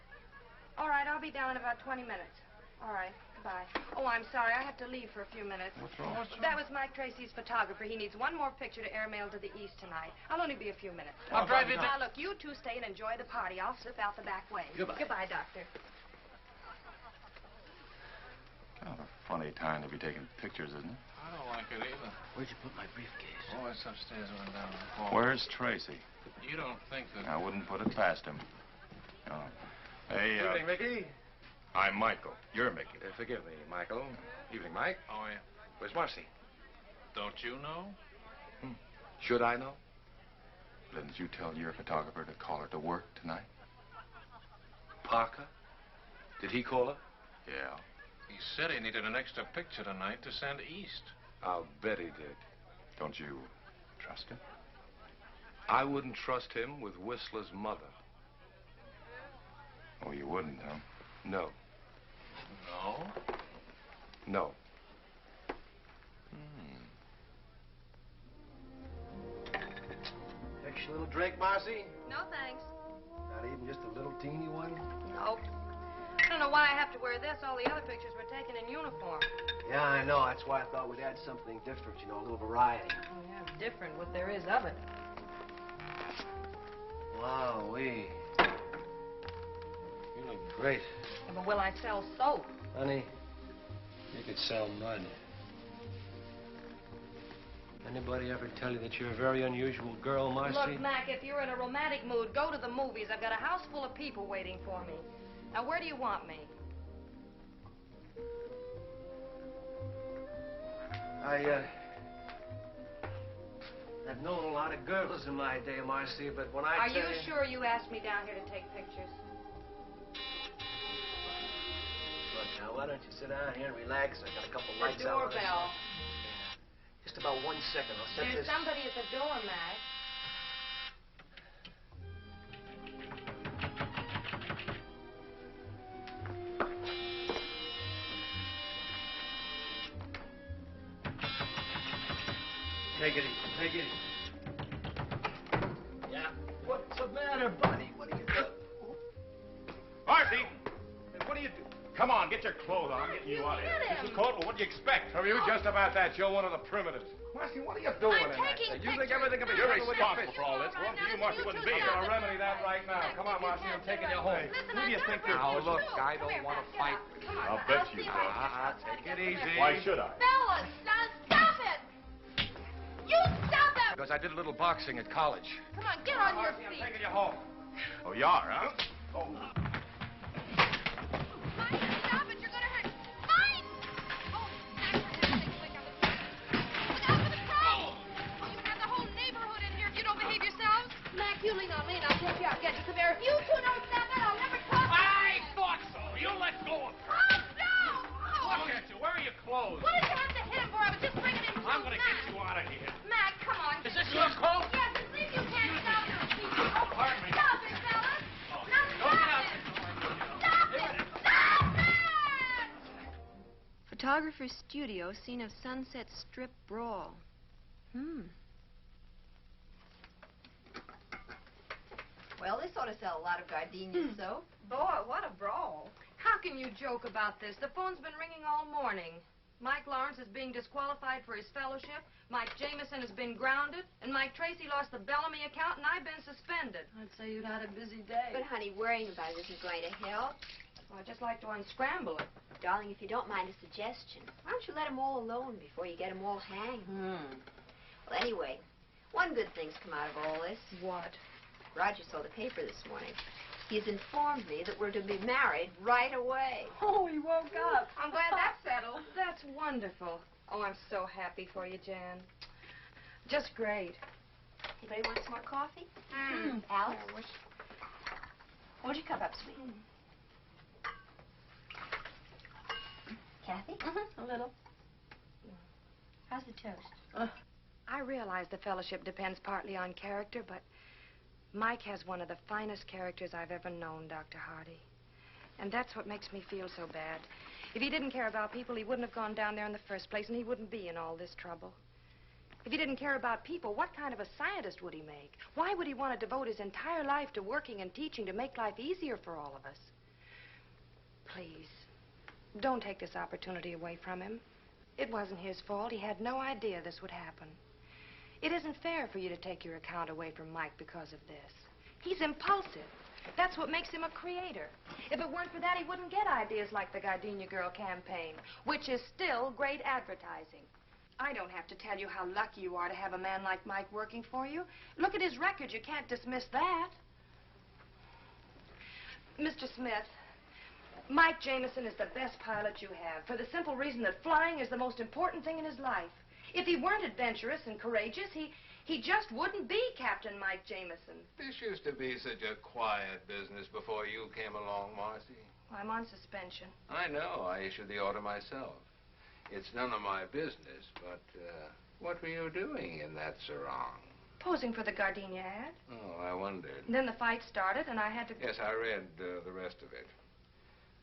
All right, I'll be down in about 20 minutes. All right, goodbye. Oh, I'm sorry. I have to leave for a few minutes. What's wrong? That was Mike Tracy's photographer. He needs one more picture to airmail to the east tonight. I'll only be a few minutes. I'll drive you Now, down. look, you two stay and enjoy the party. I'll slip out the back way. Goodbye. Goodbye, Doctor. Kind of a funny time to be taking pictures, isn't it? I don't like it either. Where'd you put my briefcase? Oh, it's upstairs and down the hall. Where's Tracy? You don't think that... I wouldn't put it past him. No. Hey, Evening, Mickey. I'm Michael. You're Mickey. Forgive me, Michael. Evening, Mike. Oh, yeah. Where's Marcy? Don't you know? Should I know? Didn't you tell your photographer to call her to work tonight? Parker? Did he call her? Yeah. He said he needed an extra picture tonight to send east. I'll bet he did. Don't you trust him? I wouldn't trust him with Whistler's mother. Oh, you wouldn't, huh? No. No? No. Extra little drink, Marcy? No, thanks. Not even just a little teeny one? Nope. I don't know why I have to wear this. All the other pictures were taken in uniform. Yeah, I know. That's why I thought we'd add something different, you know, a little variety. Yeah, different, what there is of it. Wowee. You look great. Yeah, but will I sell soap? Honey, you could sell mud. Anybody ever tell you that you're a very unusual girl, Marcy? Look, Mac, if you're in a romantic mood, go to the movies. I've got a house full of people waiting for me. Now, where do you want me? I've known a lot of girls in my day, Marcy, but when I Are tell you sure you asked me down here to take pictures? Look, now, why don't you sit down here and relax? I got a couple The lights out on this. doorbell. Just about 1 second. I'll set There's this... somebody at the door, Mac. Take it easy. Take it easy. Yeah. What's the matter, buddy? What are you doing? Marcy! What are you doing? Come on, get your clothes on. I'm getting you out of here. This is cold. Well, what do you expect? From you just about that. You're one of the primitives. Marcy, what are you doing in that thing? You think everything can be You're handled with your responsible fist? for all this. Well, you, Marcy, wouldn't be I'm here. going to remedy that right now. Come on, Marcy. I'm taking you home. Who do you think you're Now, look, I don't want to fight. I'll bet you don't. Take it easy. Why should I? Fellas, now stop it! You stop it! Because I did a little boxing at college. Come on, get on your Marcy, I'm feet. taking you home. Oh, you are, huh? Oh. Mike, stop it! You're gonna hurt. Mike! Oh, Mac, for heaven's sake, wake up. Look out for the crow! Oh, you can have the whole neighborhood in here if you don't behave yourselves. Mac, you lean on me and I'll take you out. Get you. Come here. If you two don't stop it, I'll never talk to you. I thought so. You let go of her. Oh, no! Oh. Look at you. Where are your clothes? What did you have to hit him for? I was just bringing him I'm going to get you out of here. Mac, come on. Is this your coat? Yes, at least you can't stop it. Oh, Pardon me. stop it, fellas. Now Don't get stop out. it. Stop it. Stop it! Photographer's studio, scene of Sunset Strip brawl. Well, this ought to sell a lot of gardenias, so. Boy, what a brawl. How can you joke about this? The phone's been ringing all morning. Mike Lawrence is being disqualified for his fellowship. Mike Jameson has been grounded. And Mike Tracy lost the Bellamy account, and I've been suspended. I'd say you'd had a busy day. But, honey, worrying about it isn't going to help. Well, I'd just like to unscramble it. Darling, if you don't mind a suggestion, why don't you let them all alone before you get them all hanged? Well, anyway, one good thing's come out of all this. What? Roger saw the paper this morning. He's informed me that we're to be married right away. Oh, he woke up. I'm glad that's settled. That's wonderful. Oh, I'm so happy for you, Jan. Just great. Anybody want some more coffee? Alice? Hold your cup up, sweetie. Kathy? A little. How's the toast? I realize the fellowship depends partly on character, but Mike has one of the finest characters I've ever known, Dr. Hardy. And that's what makes me feel so bad. If he didn't care about people, he wouldn't have gone down there in the first place, and he wouldn't be in all this trouble. If he didn't care about people, what kind of a scientist would he make? Why would he want to devote his entire life to working and teaching to make life easier for all of us? Please, don't take this opportunity away from him. It wasn't his fault. He had no idea this would happen. It isn't fair for you to take your account away from Mike because of this. He's impulsive. That's what makes him a creator. If it weren't for that, he wouldn't get ideas like the Gardenia Girl campaign, which is still great advertising. I don't have to tell you how lucky you are to have a man like Mike working for you. Look at his record. You can't dismiss that. Mr. Smith, Mike Jameson is the best pilot you have for the simple reason that flying is the most important thing in his life. If he weren't adventurous and courageous, he just wouldn't be Captain Mike Jameson. This used to be such a quiet business before you came along, Marcy. I'm on suspension. I know. I issued the order myself. It's none of my business, but what were you doing in that sarong? Posing for the Gardenia ad. Oh, I wondered. Then the fight started, and I had to... Yes, I read the rest of it.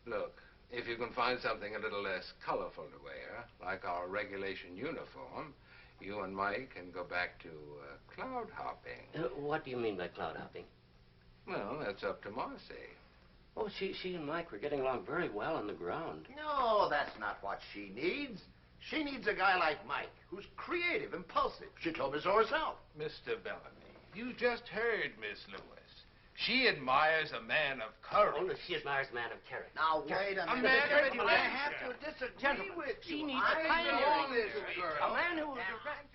Look, if you can find something a little less colorful to wear, like our regulation uniform, you and Mike can go back to cloud hopping. What do you mean by cloud hopping? Well, that's up to Marcy. Oh, she and Mike were getting along very well on the ground. No, that's not what she needs. She needs a guy like Mike, who's creative, impulsive. She told me so herself. Mr. Bellamy, you just heard Miss Lewis. She admires a man of courage. Oh, no, she admires a man of character. Now, wait a minute. man of Gentlemen, I have to disagree with you. She needs I a know pioneering this girl. A man who will direct...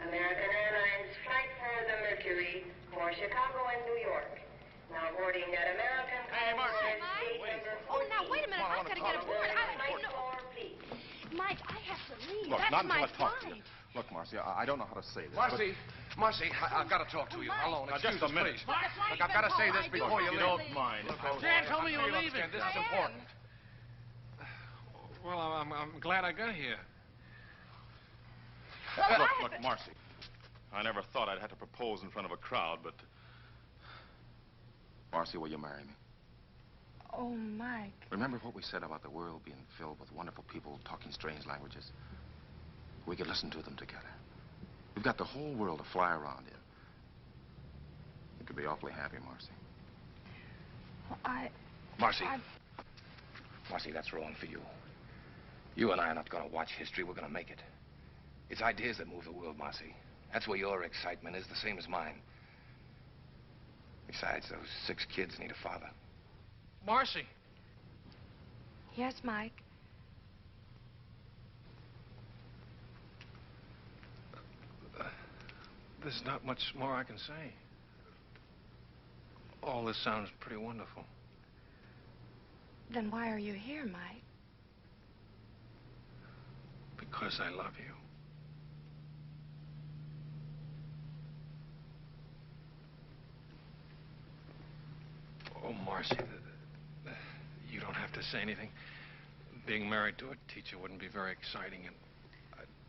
American Airlines flight for the Mercury for Chicago and New York. Now boarding at American Airlines gate number 14. Oh, now, wait a minute. I've got to get aboard. Flight floor, please. Mike, I have to leave. Look, That's not my until I talk to you. flight. Look, Marcy, I don't know how to say this. Marcy, Marcy, I've got to talk to you. Mike. Alone. Now, just a minute. Please. Look, I've got to say this before you leave. don't mind. Jan told me you were leaving. This is important. Well, I'm glad I got here. Look, Marcy, I never thought I'd have to propose in front of a crowd, but... Marcy, will you marry me? Oh, Mike. Remember what we said about the world being filled with wonderful people talking strange languages? We could listen to them together. We've got the whole world to fly around in. You could be awfully happy, Marcy. Well, Marcy. Marcy, that's wrong for you. You and I are not going to watch history. We're going to make it. It's ideas that move the world, Marcy. That's where your excitement is, the same as mine. Besides, those 6 kids need a father. Marcy. Yes, Mike? There's not much more I can say. All this sounds pretty wonderful. Then why are you here, Mike? Because I love you. Oh, Marcy, you don't have to say anything. Being married to a teacher wouldn't be very exciting, and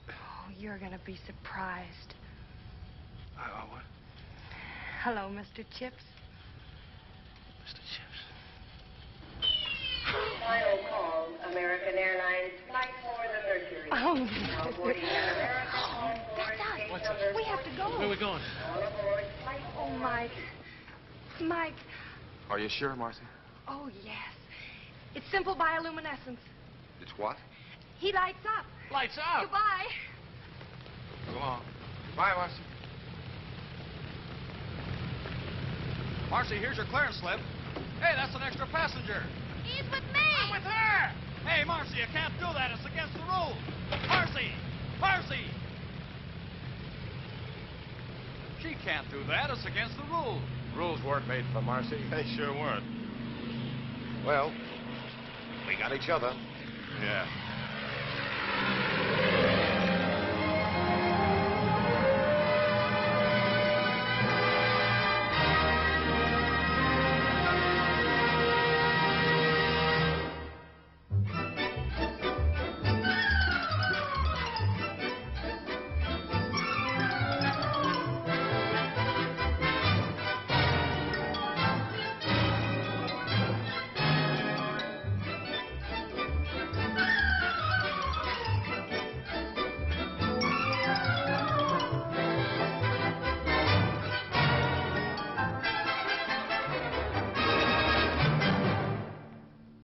Oh, you're gonna be surprised. what? Hello, Mr. Chips. Mr. Chips. Final call, American Airlines Flight for the Mercury. Oh, Now boarding at American that's us. Gate What's number up? We have to go. Where are we going? All aboard Flight Oh, Mike. Mike. Are you sure, Marcy? Oh, yes. It's simple bioluminescence. It's what? He lights up. Lights up. Goodbye. Go on. Bye, Marcy. Marcy, here's your clearance slip. Hey, that's an extra passenger. He's with me. I'm with her. Hey, Marcy, you can't do that. It's against the rules. Marcy! Marcy! She can't do that. It's against the rules. Rules weren't made for Marcy. They sure weren't. Well, we got each other. Yeah.